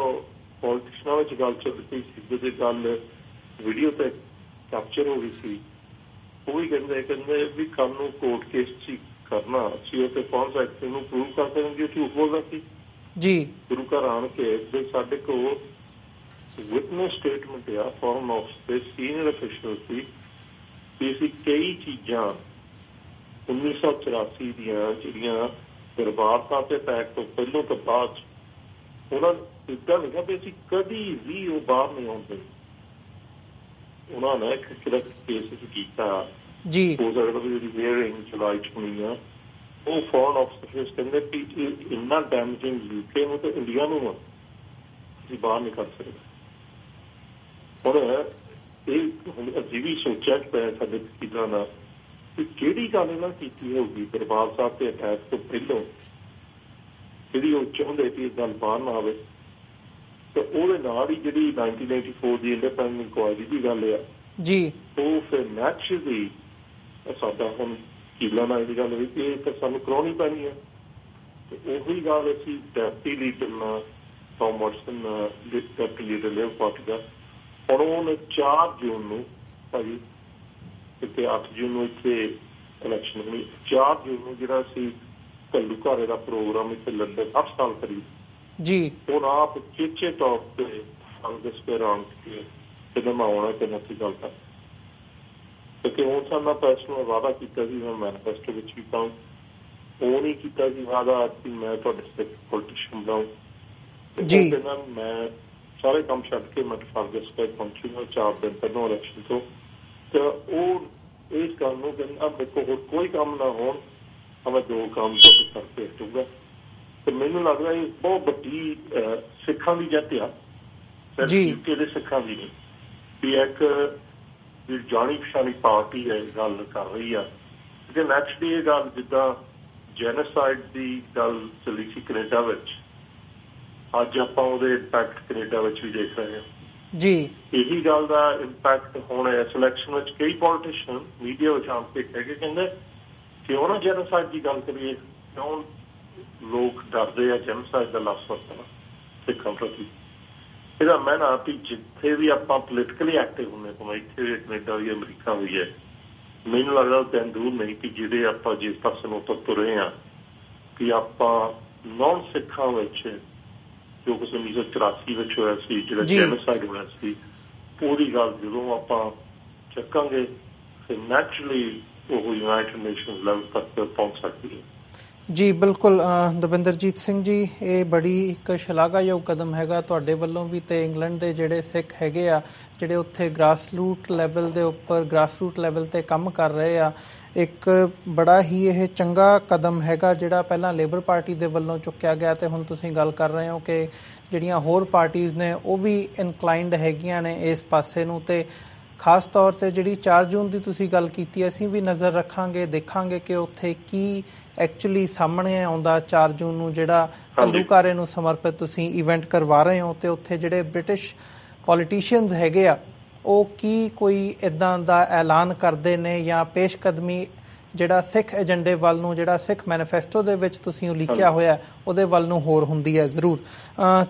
ਪੋਲੀਟੀਸ਼ਨਾਂ ਵਿੱਚ ਗੱਲ ਚੱਲ ਪਈ ਸੀ, ਜਿਹਦੇ ਗੱਲ ਵੀਡੀਓ ਤੇ ਕੈਪਚਰ ਹੋ ਗਈ ਸੀ, ਉਹ ਵੀ ਕਹਿੰਦੇ ਵੀ ਕੱਲ ਨੂੰ ਕੋਰਟ ਕੇਸ ਚ ਕਰਨਾ ਸੀ ਉੱਥੇ ਫੋਰਨ ਸੈਕਟਰੀ ਨੂੰ ਪ੍ਰੂਵ ਕਰ ਸਕਦੇ ਉਹ ਝੂਠ ਬੋਲਦਾ ਸੀ ਜੀ। ਗੁਰੂ ਘਰ ਆਣ ਕੇ ਸਾਡੇ ਕੋਲ ਵਿਟਨੈਸ ਸਟੇਟਮੈਂਟ ਆ ਫੋਰਨ ਆਫਿਸ ਦੇ ਸੀਨੀਅਰ ਅਫੀਸ਼ੀਅਲ ਸੀ ਕਿ ਅਸੀਂ ਕਈ ਚੀਜ਼ਾਂ 1984 ਦੀਆਂ ਜਿਹੜੀਆਂ ਦਰਬਾਰ ਸਾਹਿਬ ਦੇ ਅਟੈਕ ਤੋਂ ਪਹਿਲੋਂ ਤੋਂ ਬਾਅਦ ਉਹਨਾਂ ਇੱਦਾਂ ਲਿਖਿਆ ਵੀ ਅਸੀਂ ਕਦੀ ਵੀ ਉਹ ਬਾਹਰ ਨਹੀਂ ਆਉਂਦੇ। ਉਹਨਾਂ ਨੇ ਇੱਕ ਸਿਰਫ ਕੇਸ ਕੀਤਾ ਜੀ, ਉਹ ਜਿਹੜੀ ਹੀਅਰਿੰਗ ਜੁਲਾਈ 'ਚ ਹੋਣੀ ਆ, ਉਹ ਫੋਰਨ ਆਫਿਸਰਸ ਕਹਿੰਦੇ ਵੀ ਇੰਨਾ ਡੈਮੇਜਿੰਗ UK ਨੂੰ ਤੇ ਇੰਡੀਆ ਨੂੰ ਅਸੀਂ ਬਾਹਰ ਨਹੀਂ ਕਰ ਸਕਦੇ। ਹੁਣ ਇਹ ਅਸੀਂ ਵੀ ਸੋਚਿਆ ਕਿ ਸਾਡੇ ਵਕੀਲਾਂ ਨਾਲ ਕਿ ਕਿਹੜੀ ਗੱਲ ਇਹਨਾਂ ਕੀਤੀ ਹੋਊਗੀ ਦਰਬਾਰ ਸਾਹਿਬ ਤੇ ਅਟੈਕ ਤੋਂ ਪਹਿਲੋਂ, ਜਿਹੜੀ ਉਹ ਚਾਹੁੰਦੇ ਕਿ ਇਹ ਗੱਲ ਬਾਹਰ ਨਾ ਆਵੇ। ਤੇ ਉਹਦੇ ਨਾਲ ਹੀ ਜਿਹੜੀ 1994 ਦੀ ਇੰਡੀਪੈਂਡੈਂਟ ਇਨਕੁਆਇਰੀ ਦੀ ਗੱਲ ਆ ਜੀ, ਉਹ ਫਿਰ ਨੈਚੁਰਲੀ ਸਾਡਾ ਹੁਣ ਵਕੀਲਾਂ ਨਾਲ ਇਹ ਗੱਲ ਹੋਈ ਕਿ ਇਹ ਤਾਂ ਸਾਨੂੰ ਕਰਾਉਣੀ ਪੈਣੀ ਹੈ। ਤੇ ਉਹੀ ਗੱਲ ਅਸੀਂ ਡੈਪਟੀ ਲੀਡਰ ਨਾਲ Tom Watson deputy leader Labour Party ਦਾ, ਹੁਣ ਉਹਨੇ 4 ਜੂਨ ਨੂੰ ਭਾਜੀ ਇੱਥੇ 8 ਜੂਨ ਨੂੰ ਇੱਥੇ ਇਲੈਕਸ਼ਨ ਹੋਣੀ, 4 ਜੂਨ ਨੂੰ ਜਿਹੜਾ ਅਸੀਂ ਘੱਲੂ ਘਾਰੇ ਦਾ ਪ੍ਰੋਗਰਾਮ ਇੱਥੇ ਲੰਡਨ 8 ਸਾਲ ਕਰੀਬ ਜੀ, ਉਹ ਆਪ ਚੇਚੇ ਤੌਰ ਤੇ ਕਾਂਗਰਸ ਤੇ ਆਉਣ ਕੇ ਕਿਤੇ ਮੈਂ ਆਉਣਾ ਕਿ ਅਸੀਂ ਗੱਲ ਕਰ ਕਿਉਂਕਿ ਹੁਣ ਸਾਡਾ ਪਰਸਨਲ ਵਾਅਦਾ ਕੀਤਾ ਸੀ, ਮੈਂ ਮੈਨੀਫੈਸਟੋ ਵਿੱਚ ਵੀ ਪਾਉਂ, ਉਹ ਨਹੀਂ ਕੀਤਾ ਸੀ ਵਾਅਦਾ ਕਿ ਮੈਂ ਤੁਹਾਡੇ ਪੋਲੀਟੀਸ਼ੀਅਨ ਬਣਾਉਂ ਜੀ। ਮੈਂ ਸਾਰੇ ਕੰਮ ਛੱਡ ਕੇ ਮੈਂ ਕਾਂਗਰਸ ਤੇ ਪਹੁੰਚੂਗਾ 4 ਦਿਨ ਪਹਿਲਾਂ ਇਲੈਕਸ਼ਨ ਤੋਂ। ਤੇ ਉਹ ਇਸ ਗੱਲ ਨੂੰ ਕਹਿੰਦਾ ਮੇਰੇ ਕੋਲ ਹੋਰ ਕੋਈ ਕੰਮ ਨਾ ਹੋਣ, ਮੈਂ 2 ਕੰਮ ਕਰਕੇ ਹਟੂਗਾ। ਤੇ ਮੈਨੂੰ ਲੱਗਦਾ ਇਹ ਬਹੁਤ ਵੱਡੀ ਸਿੱਖਾਂ ਦੀ ਜਿੱਤ ਆ ਯੂਕੇ ਦੇ ਸਿੱਖਾਂ ਦੀ ਨਹੀਂ, ਵੀ ਇੱਕ ਜਾਣੀ ਪਛਾਣੀ ਪਾਰਟੀ ਹੈ ਗੱਲ ਕਰ ਰਹੀ ਆ। ਤੇ ਨੈਕਸਟਲੀ ਇਹ ਗੱਲ ਜਿੱਦਾਂ ਜੈਨੋਸਾਈਡ ਦੀ ਗੱਲ ਚੱਲੀ ਸੀ ਕੈਨੇਡਾ ਵਿੱਚ, ਅੱਜ ਆਪਾਂ ਉਹਦੇ ਇੰਪੈਕਟ ਕੈਨੇਡਾ ਵਿੱਚ ਵੀ ਦੇਖ ਰਹੇ ਹਾਂ ਜੀ। ਇਹੀ ਗੱਲ ਦਾ ਇੰਪੈਕਟ ਹੁਣ ਇਸ ਇਲੈਕਸ਼ਨ ਵਿੱਚ ਕਈ ਪੋਲੀਟੀਸ਼ੀਅਨ ਮੀਡੀਆ ਵਿੱਚ ਆਮ ਕੇ ਕਹਿ ਕੇ ਕਹਿੰਦੇ ਕਿਉਂ ਨਾ ਜੈਨੋਸਾਈਡ ਦੀ ਗੱਲ ਕਰੀਏ, ਕਿਉਂ ਲੋਕ ਡਰਦੇ ਆ ਜੈਨੋਸਾਈਡ ਦਾ ਲਫ਼ਜ਼ ਵਰਤਣਾ ਸਿੱਖਾਂ ਪ੍ਰਤੀ। ਇਹਦਾ ਮੈਂ ਨਾ ਵੀ ਜਿੱਥੇ ਵੀ ਆਪਾਂ ਪੋਲੀਟੀਕਲੀ ਐਕਟਿਵ ਹੁੰਦੇ ਭਾਵੇਂ ਇੱਥੇ ਵੀ ਕੈਨੇਡਾ ਹੋਈ ਅਮਰੀਕਾ ਹੋਈ ਹੈ, ਮੈਨੂੰ ਲੱਗਦਾ ਦਿਨ ਦੂਰ ਨਹੀਂ ਕਿ ਜਿਹੜੇ ਆਪਾਂ ਜਿਸ ਪਾਸੇ ਨੂੰ ਤੁਰੇ ਹਾਂ ਕਿ ਆਪਾਂ ਨੌਨ ਸਿੱਖਾਂ ਵਿੱਚ ਜੋ ਕੁਛ 1984 ਵਿੱਚ ਹੋਇਆ ਸੀ, ਜਿਹੜਾ ਜੈਨੋਸਾਈਡ ਹੋਇਆ ਸੀ, ਉਹਦੀ ਗੱਲ ਜਦੋਂ ਆਪਾਂ ਚੱਕਾਂਗੇ ਫਿਰ ਨੈਚੁਰਲੀ ਉਹ ਯੂਨਾਈਟਿਡ ਨੇਸ਼ਨਸ ਲੈਵਲ ਤੱਕ ਪਹੁੰਚ ਸਕਦੀ ਹੈ। ਜੀ ਬਿਲਕੁਲ ਦਵਿੰਦਰਜੀਤ ਸਿੰਘ ਜੀ, ਇਹ ਬੜੀ ਇੱਕ ਸ਼ਲਾਘਾਯੋਗ ਕਦਮ ਹੈਗਾ ਤੁਹਾਡੇ ਵੱਲੋਂ ਵੀ ਤੇ ਇੰਗਲੈਂਡ ਦੇ ਜਿਹੜੇ ਸਿੱਖ ਹੈਗੇ ਆ ਜਿਹੜੇ ਉੱਥੇ ਗ੍ਰਾਸਰੂਟ ਲੈਵਲ ਦੇ ਉੱਪਰ ਗ੍ਰਾਸਰੂਟ ਲੈਵਲ ਤੇ ਕੰਮ ਕਰ ਰਹੇ ਆ, ਇੱਕ ਬੜਾ ਹੀ ਇਹ ਚੰਗਾ ਕਦਮ ਹੈਗਾ ਜਿਹੜਾ ਪਹਿਲਾਂ ਲੇਬਰ ਪਾਰਟੀ ਦੇ ਵੱਲੋਂ ਚੁੱਕਿਆ ਗਿਆ ਤੇ ਹੁਣ ਤੁਸੀਂ ਗੱਲ ਕਰ ਰਹੇ ਹੋ ਕਿ ਜਿਹੜੀਆਂ ਹੋਰ ਪਾਰਟੀਜ਼ ਨੇ ਉਹ ਵੀ ਇਨਕਲਾਈਨਡ ਹੈਗੀਆਂ ਨੇ ਇਸ ਪਾਸੇ ਨੂੰ। ਤੇ ਖਾਸ ਤੌਰ ਤੇ ਜਿਹੜੀ 4 ਜੂਨ ਦੀ ਤੁਸੀਂ ਗੱਲ ਕੀਤੀ, ਅਸੀਂ ਵੀ ਨਜ਼ਰ ਰੱਖਾਂਗੇ, ਦੇਖਾਂਗੇ ਕਿ ਉੱਥੇ ਕੀ ਐਕਚੁਅਲੀ ਸਾਹਮਣੇ ਆਉਂਦਾ। 4 ਜੂਨ ਨੂੰ ਜਿਹੜਾ ਘੱਲੂ ਘਾਰੇ ਨੂੰ ਸਮਰਪਿਤ ਤੁਸੀਂ ਇਵੈਂਟ ਕਰਵਾ ਰਹੇ ਹੋ ਤੇ ਉੱਥੇ ਜਿਹੜੇ ਬ੍ਰਿਟਿਸ਼ ਪੋਲੀਟੀਸ਼ੀਅਨਸ ਹੈਗੇ ਆ ਉਹ ਕੀ ਕੋਈ ਇੱਦਾਂ ਦਾ ਐਲਾਨ ਕਰਦੇ ਨੇ ਜਾਂ ਪੇਸ਼ਕਦਮੀ ਜਿਹੜਾ ਸਿੱਖ ਏਜੰਡੇ ਵੱਲ ਨੂੰ, ਜਿਹੜਾ ਸਿੱਖ ਮੈਨੀਫੈਸਟੋ ਦੇ ਵਿੱਚ ਤੁਸੀਂ ਉਹ ਲਿਖਿਆ ਹੋਇਆ ਉਹਦੇ ਵੱਲ ਨੂੰ ਹੋਰ ਹੁੰਦੀ ਹੈ ਜ਼ਰੂਰ।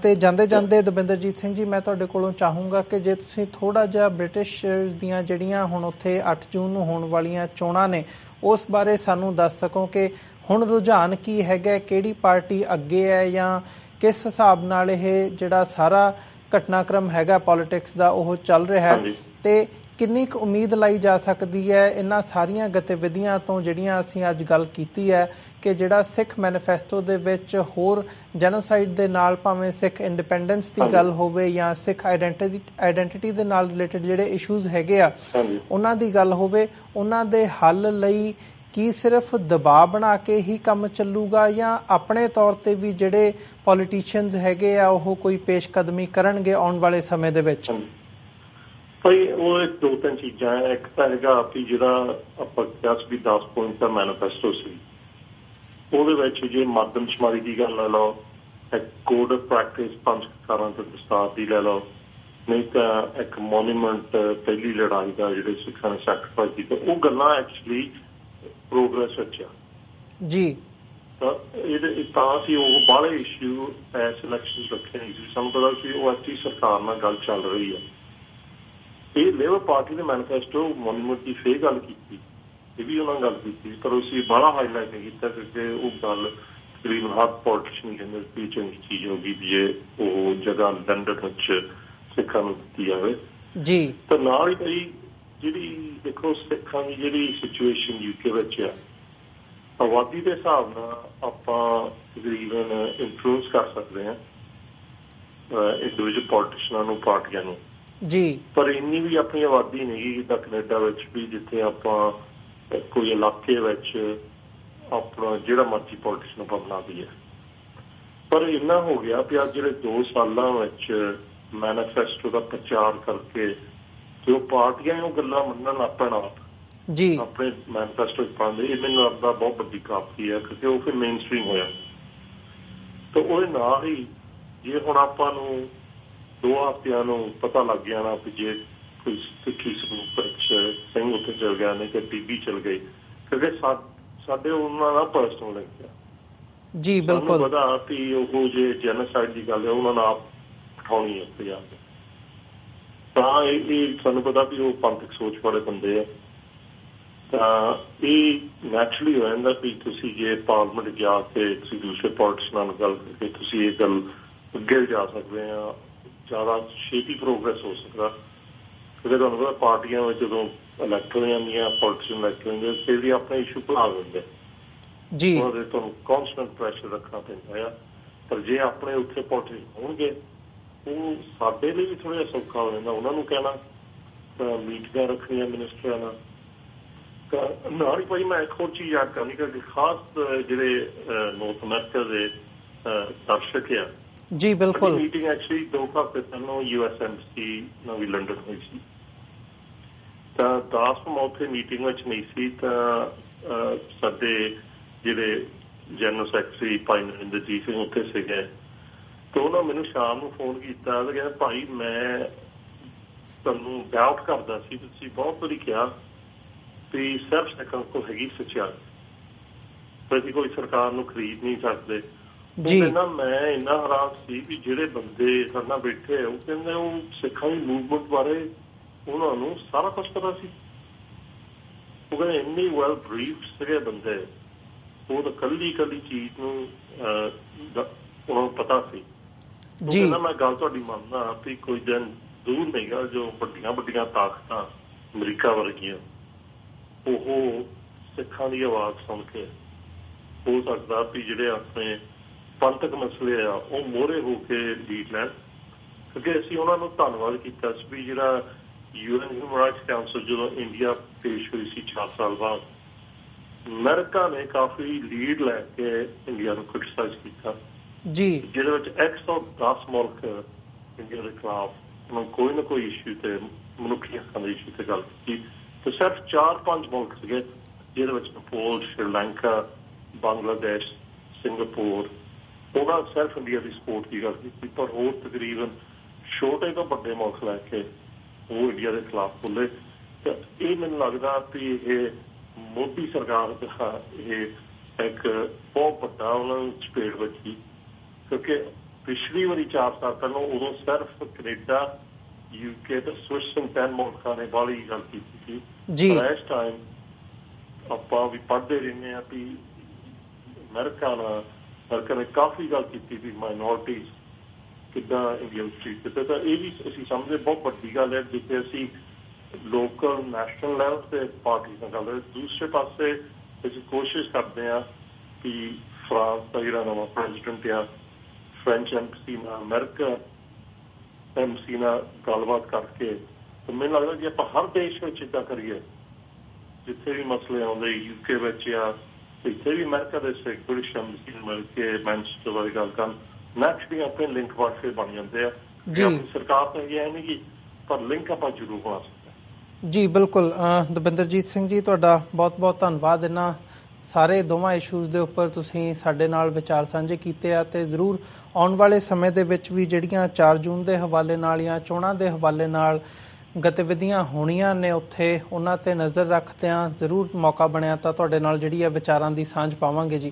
ਤੇ ਜਾਂਦੇ ਜਾਂਦੇ ਦਵਿੰਦਰਜੀਤ ਸਿੰਘ ਜੀ, ਮੈਂ ਤੁਹਾਡੇ ਕੋਲੋਂ ਚਾਹੂੰਗਾ ਕਿ ਜੇ ਤੁਸੀਂ ਥੋੜਾ ਜਿਹਾ ਬ੍ਰਿਟਿਸ਼ ਦੀਆਂ ਜਿਹੜੀਆਂ ਹੁਣ ਉੱਥੇ 8 ਜੂਨ ਨੂੰ ਹੋਣ ਵਾਲੀਆਂ ਚੋਣਾਂ ਨੇ ਉਸ ਬਾਰੇ ਸਾਨੂੰ ਦੱਸ ਸਕੋ ਕਿ ਹੁਣ ਰੁਝਾਨ ਕੀ ਹੈਗਾ, ਕਿਹੜੀ ਪਾਰਟੀ ਅੱਗੇ ਹੈ ਜਾਂ ਕਿਸ ਹਿਸਾਬ ਨਾਲ ਇਹ ਜਿਹੜਾ ਸਾਰਾ ਘਟਨਾਕ੍ਰਮ ਹੈਗਾ ਪੋਲੀਟਿਕਸ ਦਾ ਉਹ ਚੱਲ ਰਿਹਾ ਹੈ ਤੇ ਕਿੰਨੀ ਕੁ ਉਮੀਦ ਲਾਈ ਜਾ ਸਕਦੀ ਹੈ ਇਹਨਾਂ ਸਾਰੀਆਂ ਗਤੀਵਿਧੀਆਂ ਤੋਂ ਜਿਹੜੀਆਂ ਅਸੀਂ ਅੱਜ ਗੱਲ ਕੀਤੀ ਹੈ ਕਿ ਜਿਹੜਾ ਸਿੱਖ ਮੈਨੀਫੈਸਟੋ ਦੇ ਵਿੱਚ ਹੋਰ ਜੈਨੋਸਾਈਡ ਦੇ ਨਾਲ ਭਾਵੇਂ ਸਿੱਖ ਇੰਡੀਪੈਂਡੈਂਸ ਦੀ ਗੱਲ ਹੋਵੇ ਜਾਂ ਸਿੱਖ ਆਈਡੈਂਟੀਟੀ ਦੇ ਨਾਲ ਰਿਲੇਟਡ ਜਿਹੜੇ ਇਸ਼ੂਜ਼ ਹੈਗੇ ਆ ਉਹਨਾਂ ਦੀ ਗੱਲ ਹੋਵੇ, ਉਹਨਾਂ ਦੇ ਹੱਲ ਲਈ ਕੀ ਸਿਰਫ ਦਬਾਅ ਬਣਾ ਕੇ ਹੀ ਕੰਮ ਚੱਲੂਗਾ ਜਾਂ ਆਪਣੇ ਤੌਰ ਤੇ ਵੀ ਜਿਹੜੇ ਪੋਲੀਟੀਸ਼ੀਅਨਸ ਹੈਗੇ ਆ ਉਹ ਕੋਈ ਪੇਸ਼ਕਦਮੀ ਕਰਨਗੇ ਆਉਣ ਵਾਲੇ ਸਮੇਂ ਦੇ ਵਿੱਚ? ਭਾਈ ਉਹ 2-3 ਚੀਜ਼ਾਂ ਹੈ। ਇੱਕ ਤਾਂ ਹੈਗਾ ਵੀ ਜਿਹੜਾ ਆਪਾਂ ਕਿਹਾ ਸੀ ਵੀ 10 ਪੁਆਇੰਟ ਦਾ ਮੈਨੀਫੈਸਟੋ ਸੀ, ਉਹਦੇ ਵਿੱਚ ਜੇ ਮਰਦਮਸ਼ੁਮਾਰੀ ਦੀ ਗੱਲ ਲੈ ਲਓ, ਇੱਕ ਕੋਡ ਆਫ ਪ੍ਰੈਕਟਿਸ 5 ਕਾਰਾਂ ਤੇ ਦਸਤਾਰ ਦੀ ਲੈ ਲਓ, ਨਹੀਂ ਤਾਂ ਇੱਕ ਮੋਨੂਮੈਂਟ ਪਹਿਲੀ ਲੜਾਈ ਦਾ ਜਿਹੜੇ ਸਿੱਖਾਂ ਨੇ ਸੈਕਰੀਫਾਈਸ ਕੀਤਾ, ਉਹ ਗੱਲਾਂ ਐਕਚੁਅਲੀ ਪ੍ਰੋਗਰੈਸ ਵਿੱਚ ਆ ਜੀ। ਤਾਂ ਅਸੀਂ ਉਹ ਬਾਹਲੇ ਇਸ਼ੂ ਇਸ ਇਲੈਕਸ਼ਨ ਰੱਖੇ ਨਹੀਂ ਸੀ, ਸਾਨੂੰ ਪਤਾ ਸੀ ਉਹ ਐਕਚੁਅਲੀ ਸਰਕਾਰ ਨਾਲ ਗੱਲ ਚੱਲ ਰਹੀ ਹੈ। ਇਹ ਲੇਬਰ ਪਾਰਟੀ ਦੇ ਮੈਨੀਫੈਸਟੋ ਮੋਨੂਮੈਂਟ ਦੀ ਫੇਰ ਗੱਲ ਕੀਤੀ, ਇਹ ਵੀ ਉਹਨਾਂ ਗੱਲ ਕੀਤੀ, ਪਰ ਅਸੀਂ ਬਾਹਲਾ ਹਾਈਲਾਈਟ ਨਹੀਂ ਕੀਤਾ ਕਿਉਂਕਿ ਉਹ ਗੱਲ ਤਕਰੀਬਨ ਹਰ ਪੋਲੀਟੀਸ਼ੀਅਨ ਕਹਿੰਦੇ ਵੀ ਚੰਗੀ ਚੀਜ਼ ਹੋ ਗਈ ਵੀ ਜੇ ਉਹ ਜਗ੍ਹਾ ਲੰਡਨ ਵਿੱਚ ਸਿੱਖਾਂ ਨੂੰ ਦਿੱਤੀ ਜਾਵੇ ਜੀ। ਤਾਂ ਨਾਲ ਹੀ ਕਈ ਜਿਹੜੀ ਦੇਖੋ ਸਿੱਖਾਂ ਦੀ ਜਿਹੜੀ ਸਿਚੁਏਸ਼ਨ ਯੂਕੇ ਵਿੱਚ ਆ, ਆਬਾਦੀ ਦੇ ਹਿਸਾਬ ਨਾਲ ਆਪਾਂ ਤਕਰੀਬਨ ਇਨਫਲੂਐਂਸ ਕਰ ਸਕਦੇ ਹਾਂ ਇੰਡੀਵਿਜੂਅਲ ਪੋਲੀਟੀਸ਼ੀਅਨਾਂ ਨੂੰ, ਪਾਰਟੀਆਂ ਨੂੰ ਜੀ, ਪਰ ਇੰਨੀ ਵੀ ਆਪਣੀ ਆਬਾਦੀ ਨਹੀਂ ਜਿੱਦਾਂ ਕੈਨੇਡਾ ਵਿੱਚ ਵੀ, ਜਿੱਥੇ ਆਪਾਂ ਕੋਈ ਇਲਾਕੇ ਵਿੱਚ ਆਪਣਾ ਜਿਹੜਾ ਮਰਜ਼ੀ ਪੋਲੀਟੀਸ਼ੀਅਨ ਆਪਾਂ ਬਣਾ ਦਈਏ। ਪਰ ਇੰਨਾ ਹੋ ਗਿਆ ਵੀ ਅੱਜ ਜਿਹੜੇ 2 ਸਾਲਾਂ ਵਿੱਚ ਮੈਨੀਫੈਸਟੋ ਦਾ ਪ੍ਰਚਾਰ ਕਰਕੇ ਜੋ ਪਾਰਟੀਆਂ ਉਹ ਗੱਲਾਂ ਮੰਨਣ ਲੱਗ ਪੈਣ ਆਪ ਜੀ ਆਪਣੇ ਮੈਨੀਫੈਸਟੋ 'ਚ ਪਾਉਂਦੇ, ਇਹ ਮੈਨੂੰ ਲੱਗਦਾ ਬਹੁਤ ਵੱਡੀ ਕਾਪੀ ਹੈ, ਕਿਉਂਕਿ ਉਹ ਫਿਰ ਮੇਨ ਸਟ੍ਰੀਮ ਹੋਇਆ। ਤਾਂ ਉਹਦੇ ਨਾਲ ਹੀ ਜੇ ਹੁਣ ਆਪਾਂ ਨੂੰ 2 ਹਫ਼ਤਿਆਂ ਨੂੰ ਪਤਾ ਲੱਗ ਗਿਆ ਨਾ ਵੀ ਜੇ ਕੋਈ ਸਿੱਖੀ ਸਰੂਪ ਵਿੱਚ ਸਿੰਘ ਉੱਥੇ ਚਲ ਗਿਆ ਨਹੀਂ ਤੇ ਬੀਬੀ ਚਲ ਗਈ, ਕਿਉਂਕਿ ਸਾਡੇ ਉਹਨਾਂ ਦਾ ਪਰਸਨਲ ਲਿੰਕ ਹੈ ਜੀ। ਬਿਲਕੁਲ ਪਤਾ ਵੀ ਉਹ ਜੇ ਜੈਨੋਸਾਈਡ ਦੀ ਗੱਲ ਹੈ ਉਹਨਾਂ ਨਾਲ ਆਪ ਉਠਾਉਣੀ ਹੈ ਪੰਜਾਬ ਦੇ, ਤਾਂ ਇਹ ਸਾਨੂੰ ਪਤਾ ਵੀ ਉਹ ਪੰਥਕ ਸੋਚ ਵਾਲੇ ਬੰਦੇ ਆ। ਤਾਂ ਇਹ ਨੈਚੁਰਲੀ ਹੋ ਜਾਂਦਾ ਵੀ ਤੁਸੀਂ ਜੇ ਪਾਰਲੀਮੈਂਟ ਜਾ ਕੇ ਤੁਸੀਂ ਦੂਸਰੇ ਪੋਲਿਟਿਕਸ ਨਾਲ ਗੱਲ ਕਰਕੇ ਤੁਸੀਂ ਇਹ ਗੱਲ ਅੱਗੇ ਜਾ ਸਕਦੇ ਆ, ਜ਼ਿਆਦਾ ਛੇਤੀ ਪ੍ਰੋਗਰੈਸ ਹੋ ਸਕਦਾ। ਕਿਉਂਕਿ ਤੁਹਾਨੂੰ ਪਤਾ ਪਾਰਟੀਆਂ ਵਿੱਚ ਜਦੋਂ ਇਲੈਕਟ ਹੋ ਜਾਂਦੀਆਂ, ਪੋਲੀਟੀਸ਼ੀਅਨ ਇਲੈਕਟ ਹੋ ਜਾਂਦੇ, ਫਿਰ ਵੀ ਆਪਣੇ ਇਸ਼ੂ ਭੁਲਾ ਦਿੰਦੇ ਜੀ, ਉਹਦੇ ਤੁਹਾਨੂੰ ਕਾਂਸਟੈਂਟ ਪ੍ਰੈਸ਼ਰ ਰੱਖਣਾ ਪੈਂਦਾ ਆ। ਪਰ ਜੇ ਆਪਣੇ ਉੱਥੇ ਪੋਲੀਟੀਸ਼ੀਅਨ ਹੋਣਗੇ ਉਹ ਸਾਡੇ ਲਈ ਵੀ ਥੋੜ੍ਹਾ ਜਿਹਾ ਸੌਖਾ ਹੋ ਜਾਂਦਾ। ਉਹਨਾਂ ਨੂੰ ਕਹਿਣਾ ਮੀਟਿੰਗਾਂ ਰੱਖਣੀਆਂ ਮਿਨਿਸਟਰਾਂ ਨਾਲ। ਤਾਂ ਨਾਲ ਹੀ ਭਾਈ ਮੈਂ ਇੱਕ ਹੋਰ ਚੀਜ਼ ਯਾਦ ਕਰਨੀ ਕਿ ਖਾਸ ਜਿਹੜੇ ਨੌਰਥ ਅਮਰੀਕਾ ਦੇ ਦਰਸ਼ਕ ਆ ਜੀ, ਬਿਲਕੁਲ ਮੀਟਿੰਗ ਐਕਚੁਅਲੀ 2 ਹਫ਼ਤੇ ਪਹਿਲਾਂ US Embassy ਨਾਲ ਵੀ ਲੰਡਨ ਹੋਈ ਸੀ। ਤਾਂ ਦਾਸ ਮੈਂ ਉੱਥੇ ਮੀਟਿੰਗ ਵਿੱਚ ਨਹੀਂ ਸੀ, ਤਾਂ ਸਾਡੇ ਜਿਹੜੇ ਜਨਰਲ ਸੈਕਟਰੀ ਭਾਈ ਨਰਿੰਦਰਜੀਤ ਸਿੰਘ ਉੱਥੇ ਸੀਗੇ। ਤਾਂ ਉਹਨਾਂ ਮੈਨੂੰ ਸ਼ਾਮ ਨੂੰ ਫੋਨ ਕੀਤਾ ਤੇ ਕਹਿੰਦਾ ਭਾਈ ਮੈਂ ਤੁਹਾਨੂੰ ਡਾਊਟ ਕਰਦਾ ਸੀ, ਤੁਸੀਂ ਬਹੁਤ ਵਾਰੀ ਕਿਹਾ ਵੀ ਸਿਰਫ ਸਿੱਖਾਂ ਕੋਲ ਹੈਗੀ ਸੱਚਾਈ, ਅਸੀਂ ਕੋਈ ਸਰਕਾਰ ਨੂੰ ਖਰੀਦ ਨਹੀਂ ਸਕਦੇ। ਉਹ ਕਹਿੰਦਾ ਮੈਂ ਇੰਨਾ ਹੈਰਾਨ ਸੀ ਵੀ ਜਿਹੜੇ ਬੰਦੇ ਸਾਡੇ ਨਾਲ ਬੈਠੇ ਉਹ ਕਹਿੰਦੇ ਉਹ ਸਿੱਖਾਂ ਦੀ ਮੂਵਮੈਂਟ ਬਾਰੇ ਉਹਨਾਂ ਨੂੰ ਸਾਰਾ ਕੁਛ ਪਤਾ ਸੀ। ਉਹ ਕਹਿੰਦੇ ਇੰਨੀ ਵੈਲ ਬਰੀਫ ਸੀਗੇ ਬੰਦੇ, ਉਹ ਤਾਂ ਕੱਲੀ ਚੀਜ਼ ਨੂੰ ਉਹਨਾਂ ਨੂੰ ਪਤਾ ਸੀ। ਉਹ ਕਹਿੰਦਾ ਮੈਂ ਗੱਲ ਤੁਹਾਡੀ ਮੰਨਦਾ ਵੀ ਕੋਈ ਦਿਨ ਦੂਰ ਨਹੀਂ ਗਾ ਜੋ ਵੱਡੀਆਂ ਤਾਕਤਾਂ ਅਮਰੀਕਾ ਵਰਗੀਆਂ ਉਹ ਸਿੱਖਾਂ ਦੀ ਆਵਾਜ਼ ਸੁਣ ਕੇ ਹੋ ਸਕਦਾ ਵੀ ਜਿਹੜੇ ਆਪਣੇ ਪੰਥਕ ਮਸਲੇ ਆ ਉਹ ਮੋਹਰੇ ਹੋ ਕੇ ਲੀਡ ਲੈਣ। ਕਿਉਂਕਿ ਅਸੀਂ ਉਹਨਾਂ ਨੂੰ ਧੰਨਵਾਦ ਕੀਤਾ ਸੀ ਵੀ ਜਿਹੜਾ UN ਹਿਊਮਨ ਰਾਈਟਸ ਕਾਉਂਸਲ ਜਦੋਂ ਇੰਡੀਆ ਪੇਸ਼ ਹੋਈ ਸੀ 4 ਸਾਲ ਬਾਅਦ, ਅਮਰੀਕਾ ਨੇ ਕਾਫੀ ਲੀਡ ਲੈ ਕੇ ਇੰਡੀਆ ਨੂੰ ਕ੍ਰਿਟਿਸਾਈਜ਼ ਕੀਤਾ ਜੀ, ਜਿਹਦੇ ਵਿੱਚ 110 ਮੁਲਕ ਇੰਡੀਆ ਦੇ ਖਿਲਾਫ ਉਹਨਾਂ ਕੋਈ ਨਾ ਕੋਈ ਇਸ਼ੂ ਤੇ ਮਨੁੱਖੀ ਹੱਕਾਂ ਦੇ ਇਸ਼ੂ ਤੇ ਗੱਲ ਕੀਤੀ। ਤੇ ਸਿਰਫ 4-5 ਮੁਲਕ ਸੀਗੇ ਜਿਹਦੇ ਵਿੱਚ ਨੇਪਾਲ, ਸ਼੍ਰੀਲੰਕਾ, ਬੰਗਲਾਦੇਸ਼, ਸਿੰਗਾਪੁਰ, ਉਹਨਾਂ ਸਿਰਫ ਇੰਡੀਆ ਦੀ ਸਪੋਰਟ ਦੀ ਗੱਲ ਕੀਤੀ। ਪਰ ਹੋਰ ਤਕਰੀਬਨ ਛੋਟੇ ਤੋਂ ਵੱਡੇ ਮੁਲਕ ਲੈ ਕੇ ਉਹ ਇੰਡੀਆ ਦੇ ਖਿਲਾਫ ਬੋਲੇ। ਤਾਂ ਇਹ ਮੈਨੂੰ ਲੱਗਦਾ ਵੀ ਇਹ ਮੋਦੀ ਸਰਕਾਰ ਦਾ ਇਹ ਇੱਕ ਬਹੁਤ ਵੱਡਾ ਉਹਨਾਂ ਨੂੰ ਚਪੇੜ ਵੱਜੀ, ਕਿਉਂਕਿ ਪਿਛਲੀ ਵਾਰੀ 4 ਸਾਲ ਪਹਿਲਾਂ ਉਦੋਂ ਸਿਰਫ ਕੈਨੇਡਾ, UK ਤੇ ਸਵਿਟਜ਼ਰਲੈਂਡ 10 ਮੁਲਕਾਂ ਨੇ ਬਾਹਲੀ ਗੱਲ ਕੀਤੀ ਸੀ। ਪਰ ਇਸ ਟਾਈਮ ਆਪਾਂ ਵੀ ਪੜ੍ਹਦੇ ਰਹਿੰਦੇ ਹਾਂ ਵੀ ਅਮਰੀਕਾ ਨੇ ਕਾਫੀ ਗੱਲ ਕੀਤੀ ਵੀ ਮਾਈਨੋਰਟੀਜ਼ ਕਿੱਦਾਂ ਇੰਡੀਆ ਵਿੱਚ ਟ੍ਰੀਟ ਕੀਤਾ। ਤਾਂ ਇਹ ਵੀ ਅਸੀਂ ਸਮਝਦੇ ਬਹੁਤ ਵੱਡੀ ਗੱਲ ਹੈ ਜਿੱਥੇ ਅਸੀਂ ਲੋਕਲ ਨੈਸ਼ਨਲ ਲੈਵਲ ਤੇ ਪਾਰਟੀ ਨਾਲ ਗੱਲ। ਦੂਸਰੇ ਪਾਸੇ ਅਸੀਂ ਕੋਸ਼ਿਸ਼ ਕਰਦੇ ਹਾਂ ਕਿ ਫਰਾਂਸ ਦਾ ਜਿਹੜਾ ਨਵਾਂ ਪ੍ਰੈਜ਼ੀਡੈਂਟ ਆ, ਫਰੈਂਚ ਐਮਬੈਸੀ ਨਾਲ, ਅਮਰੀਕਾ ਐਮਬੈਸੀ ਨਾਲ ਗੱਲਬਾਤ ਕਰਕੇ, ਤਾਂ ਮੈਨੂੰ ਲੱਗਦਾ ਜੇ ਆਪਾਂ ਹਰ ਦੇਸ਼ ਵਿੱਚ ਇੱਦਾਂ ਕਰੀਏ ਜਿੱਥੇ ਵੀ ਮਸਲੇ ਆਉਂਦੇ UK ਵਿੱਚ ਆ, ਇੱਥੇ ਵੀ ਅਮਰੀਕਾ ਦੇ ਬ੍ਰਿਟਿਸ਼ ਐਮਬੈਸੀ ਨੂੰ ਮਿਲ ਕੇ ਮੈਨਚੈਸਟਰ ਬਾਰੇ ਗੱਲ ਕਰਨ, ਨੈਕਸਟ ਆਪਣੇ ਲਿੰਕ ਵਾਟਸੇ ਬਣ ਜਾਂਦੇ ਆ। ਆਪਣੀ ਸਰਕਾਰ ਤਾਂ ਇਹ ਨਹੀਂ ਗੀ, ਪਰ ਲਿੰਕ ਆਪਾਂ ਜ਼ਰੂਰ ਬਣਾ ਸਕਦੇ ਜੀ। ਬਿਲਕੁਲ ਦਵਿੰਦਰਜੀਤ ਸਿੰਘ ਜੀ, ਤੁਹਾਡਾ ਬਹੁਤ ਬਹੁਤ ਧੰਨਵਾਦ। ਇਹਨਾਂ ਸਾਰੇ ਦੋਵਾਂ ਇਸ਼ੂਜ਼ ਦੇ ਉੱਪਰ ਤੁਸੀਂ ਸਾਡੇ ਨਾਲ ਵਿਚਾਰ ਸਾਂਝੇ ਕੀਤੇ ਆ, ਅਤੇ ਜ਼ਰੂਰ ਆਉਣ ਵਾਲੇ ਸਮੇਂ ਦੇ ਵਿੱਚ ਵੀ ਜਿਹੜੀਆਂ 4 ਜੂਨ ਦੇ ਹਵਾਲੇ ਨਾਲ ਜਾਂ ਚੋਣਾਂ ਦੇ ਹਵਾਲੇ ਨਾਲ ਗਤੀਵਿਧੀਆਂ ਹੋਣੀਆਂ ਨੇ ਉੱਥੇ, ਉਹਨਾਂ 'ਤੇ ਨਜ਼ਰ ਰੱਖਦਿਆਂ ਜ਼ਰੂਰ ਮੌਕਾ ਬਣਿਆ ਤਾਂ ਤੁਹਾਡੇ ਨਾਲ ਜਿਹੜੀ ਹੈ ਵਿਚਾਰਾਂ ਦੀ ਸਾਂਝ ਪਾਵਾਂਗੇ ਜੀ।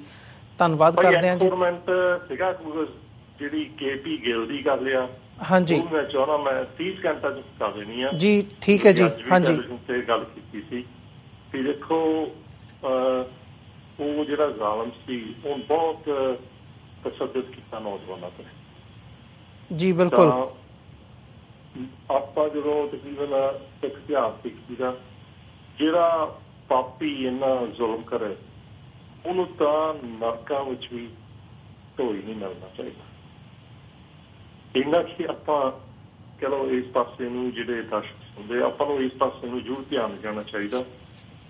ਧੰਨਵਾਦ ਕਰਦੇ ਹਾਂ ਜੀ। ਸੀਗਾ ਜਿਹੜੀ KP ਗਿੱਲ ਦੀ ਗੱਲ ਆ, ਹਾਂਜੀ, ਮੈਂ ਚਾਹੁੰਦਾ ਮੈਂ 30 ਘੰਟਾ ਚ ਕਰ ਦੇਣੀ ਆ ਜੀ। ਠੀਕ ਹੈ ਜੀ, ਹਾਂਜੀ, ਤੇ ਗੱਲ ਕੀਤੀ ਸੀ ਵੀ ਦੇਖੋ ਉਹ ਜਿਹੜਾ ਜ਼ਾਲਮ ਸੀ ਉਹ ਬਹੁਤ ਤਸ਼ੱਦਦ ਕੀਤਾ ਨੌਜਵਾਨਾਂ ਤੇ ਜੀ। ਬਿਲਕੁਲ ਆਪਾਂ ਜਦੋਂ ਤਕਰੀਬਨ ਸਿੱਖ ਇਤਿਹਾਸ ਦੇਖੀਦਾ, ਜਿਹੜਾ ਪਾਪੀ ਇੰਨਾ ਜ਼ੁਲਮ ਕਰੇ ਉਹਨੂੰ ਤਾਂ ਨਰਕਾਂ ਵਿੱਚ ਵੀ ਢੋਈ ਨਹੀਂ ਮਿਲਣਾ ਚਾਹੀਦਾ। ਇੰਨਾ ਕਿ ਆਪਾਂ ਚਲੋ ਇਸ ਪਾਸੇ ਨੂੰ ਜਿਹੜੇ ਦਰਸ਼ਕ ਹੁੰਦੇ ਆਪਾਂ ਨੂੰ ਇਸ ਪਾਸੇ ਨੂੰ ਜ਼ਰੂਰ ਧਿਆਨ ਜਾਣਾ ਚਾਹੀਦਾ,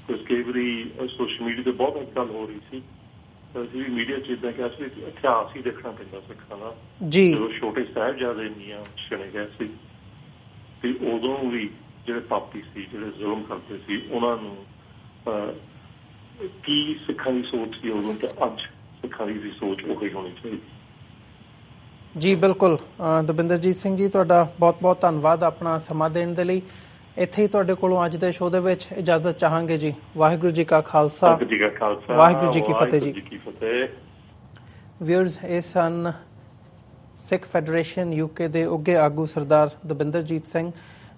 ਕਿਉਂਕਿ ਕਈ ਵਾਰੀ ਸੋਸ਼ਲ ਮੀਡੀਆ ਤੇ ਬਹੁਤ ਗੱਲ ਹੋ ਰਹੀ ਸੀ ਅਸੀਂ ਵੀ ਮੀਡੀਆ 'ਚ ਇੱਦਾਂ ਕਿਹਾ ਸੀ ਇਤਿਹਾਸ ਹੀ ਦੇਖਣਾ ਪੈਂਦਾ ਸਿੱਖਾਂ ਦਾ। ਜਦੋਂ ਛੋਟੇ ਸਾਹਿਬਜ਼ਾਦੇ ਨੀਆਂ ਚੁਣੇ ਗਏ ਸੀ ਤੇ ਉਦੋਂ ਵੀ ਜਿਹੜੇ ਪਾਪੀ ਸੀ, ਜਿਹੜੇ ਜ਼ੁਲਮ ਕਰਦੇ ਸੀ, ਉਹਨਾਂ ਨੂੰ ਕੀ ਸਿੱਖਾਂ ਦੀ ਸੋਚ ਸੀ ਉਦੋਂ ਤੇ ਅੱਜ ਸਿੱਖਾਂ ਦੀ ਸੋਚ ਉਹੀ ਹੋਣੀ ਚਾਹੀਦੀ। ਜੀ ਬਿਲਕੁਲ। ਦਵਿੰਦਰਜੀਤ ਸਿੰਘ ਜੀ, ਤੁਹਾਡਾ ਬਹੁਤ ਬਹੁਤ ਧੰਨਵਾਦ ਆਪਣਾ ਸਮਾਂ ਦੇਣ ਦੇ ਲਈ। ਇੱਥੇ ਹੀ ਤੁਹਾਡੇ ਕੋਲੋਂ ਅੱਜ ਦੇ ਸ਼ੋਅ ਦੇ ਵਿੱਚ ਇਜਾਜ਼ਤ ਚਾਹਾਂਗੇ ਜੀ। ਵਾਹਿਗੁਰੂ ਜੀ ਕਾ ਖਾਲਸਾ, ਵਾਹਿਗੁਰੂ ਜੀ ਕੀ ਫਤਿਹ ਜੀ। ਵਿਊਅਰਸ, ਇਹ ਸਨ ਸਿੱਖ ਫੈਡਰੇਸ਼ਨ UK ਦੇ ਉੱਘੇ ਆਗੂ ਸਰਦਾਰ ਦਵਿੰਦਰਜੀਤ ਸਿੰਘ,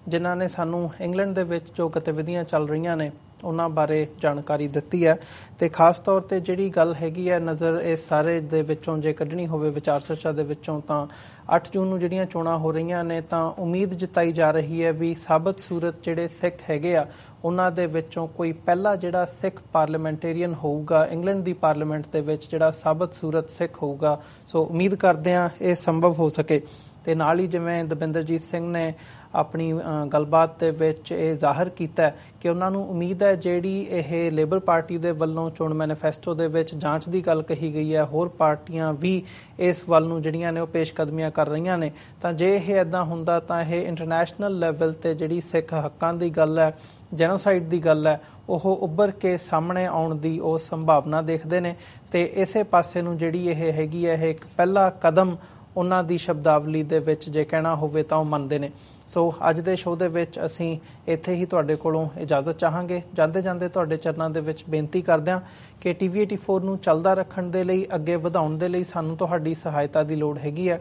ਜਿਨ੍ਹਾਂ ਨੇ ਸਾਨੂੰ ਇੰਗਲੈਂਡ ਦੇ ਵਿੱਚ ਜੋ ਗਤੀਵਿਧੀਆਂ ਚੱਲ ਰਹੀਆਂ ਨੇ ਉਹਨਾਂ ਬਾਰੇ ਜਾਣਕਾਰੀ ਦਿੱਤੀ ਹੈ। ਤੇ ਖਾਸ ਤੌਰ ਤੇ ਜਿਹੜੀ ਗੱਲ ਹੈਗੀ ਹੈ ਨਜ਼ਰ ਇਸ ਸਾਰੇ ਦੇ ਵਿੱਚੋਂ ਜੇ ਕੱਢਣੀ ਹੋਵੇ ਵਿਚਾਰ ਚਰਚਾ ਦੇ ਵਿੱਚੋਂ, ਤਾਂ 8 ਜੂਨ ਨੂੰ ਜਿਹੜੀਆਂ ਚੋਣਾਂ ਹੋ ਰਹੀਆਂ ਨੇ ਤਾਂ ਉਮੀਦ ਜਤਾਈ ਜਾ ਰਹੀ ਹੈ ਵੀ ਸਾਬਤ ਸੂਰਤ ਜਿਹੜੇ ਸਿੱਖ ਹੈਗੇ ਆ ਉਹਨਾਂ ਦੇ ਵਿੱਚੋਂ ਕੋਈ ਪਹਿਲਾ ਜਿਹੜਾ ਸਿੱਖ ਪਾਰਲੀਮੈਂਟੇਰੀਅਨ ਹੋਊਗਾ ਇੰਗਲੈਂਡ ਦੀ ਪਾਰਲੀਮੈਂਟ ਦੇ ਵਿੱਚ, ਜਿਹੜਾ ਸਾਬਤ ਸੂਰਤ ਸਿੱਖ ਹੋਊਗਾ। ਸੋ ਉਮੀਦ ਕਰਦੇ ਹਾਂ ਇਹ ਸੰਭਵ ਹੋ ਸਕੇ। ਤੇ ਨਾਲ ਹੀ ਜਿਵੇਂ ਦਵਿੰਦਰਜੀਤ ਸਿੰਘ ਨੇ ਆਪਣੀ ਗੱਲਬਾਤ ਦੇ ਵਿੱਚ ਇਹ ਜ਼ਾਹਰ ਕੀਤਾ ਕਿ ਉਹਨਾਂ ਨੂੰ ਉਮੀਦ ਹੈ ਜਿਹੜੀ ਇਹ ਲੇਬਰ ਪਾਰਟੀ ਦੇ ਵੱਲੋਂ ਚੋਣ ਮੈਨੀਫੈਸਟੋ ਦੇ ਵਿੱਚ ਜਾਂਚ ਦੀ ਗੱਲ ਕਹੀ ਗਈ ਹੈ, ਹੋਰ ਪਾਰਟੀਆਂ ਵੀ ਇਸ ਵੱਲ ਨੂੰ ਜਿਹੜੀਆਂ ਨੇ ਉਹ ਪੇਸ਼ਕਦਮੀਆਂ ਕਰ ਰਹੀਆਂ ਨੇ, ਤਾਂ ਜੇ ਇਹ ਇੱਦਾਂ ਹੁੰਦਾ ਤਾਂ ਇਹ ਇੰਟਰਨੈਸ਼ਨਲ ਲੈਵਲ ਤੇ ਜਿਹੜੀ ਸਿੱਖ ਹੱਕਾਂ ਦੀ ਗੱਲ ਹੈ, ਜੈਨੋਸਾਈਡ ਦੀ ਗੱਲ ਹੈ, ਉਹ ਉੱਭਰ ਕੇ ਸਾਹਮਣੇ ਆਉਣ ਦੀ ਉਹ ਸੰਭਾਵਨਾ ਦੇਖਦੇ ਨੇ। ਤੇ ਇਸੇ ਪਾਸੇ ਨੂੰ ਜਿਹੜੀ ਇਹ ਹੈਗੀ ਹੈ ਇਹ ਇੱਕ ਪਹਿਲਾ ਕਦਮ ਉਹਨਾਂ ਦੀ ਸ਼ਬਦਾਵਲੀ ਦੇ ਵਿੱਚ ਜੇ ਕਹਿਣਾ ਹੋਵੇ ਤਾਂ ਉਹ ਮੰਨਦੇ ਨੇ। ਸੋ ਅੱਜ ਦੇ ਸ਼ੋਅ ਦੇ ਵਿੱਚ ਅਸੀਂ ਇੱਥੇ ਹੀ ਤੁਹਾਡੇ ਕੋਲੋਂ ਇਜਾਜ਼ਤ ਚਾਹਾਂਗੇ। ਜਾਂਦੇ ਜਾਂਦੇ ਤੁਹਾਡੇ ਚਰਨਾਂ ਦੇ ਵਿੱਚ ਬੇਨਤੀ ਕਰਦੇ ਹਾਂ ਕਿ TV84 ਨੂੰ ਚੱਲਦਾ ਰੱਖਣ ਦੇ ਲਈ, ਅੱਗੇ ਵਧਾਉਣ ਦੇ ਲਈ ਸਾਨੂੰ ਤੁਹਾਡੀ ਸਹਾਇਤਾ ਦੀ ਲੋੜ ਹੈਗੀ ਹੈ।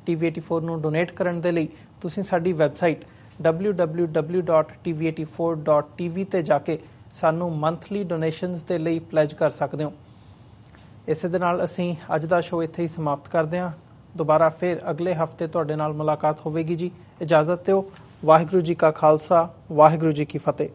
TV84 ਨੂੰ ਡੋਨੇਟ ਕਰਨ ਦੇ ਲਈ ਤੁਸੀਂ ਸਾਡੀ ਵੈਬਸਾਈਟ www.tv84.tv ਤੇ ਜਾ ਕੇ ਸਾਨੂੰ ਮੰਥਲੀ ਡੋਨੇਸ਼ਨਸ ਦੇ ਲਈ ਪਲੈਜ ਕਰ ਸਕਦੇ ਹੋ। ਇਸੇ ਦੇ ਨਾਲ ਅਸੀਂ ਅੱਜ ਦਾ ਸ਼ੋਅ ਇੱਥੇ ਹੀ ਸਮਾਪਤ ਕਰਦੇ ਹਾਂ। ਦੁਬਾਰਾ ਫਿਰ ਅਗਲੇ ਹਫਤੇ ਤੁਹਾਡੇ ਨਾਲ ਮੁਲਾਕਾਤ ਹੋਵੇਗੀ ਜੀ। ਇਜਾਜ਼ਤ ਦਿਓ। ਵਾਹਿਗੁਰੂ ਜੀ ਕਾ ਖਾਲਸਾ, ਵਾਹਿਗੁਰੂ ਜੀ ਕੀ ਫਤਿਹ।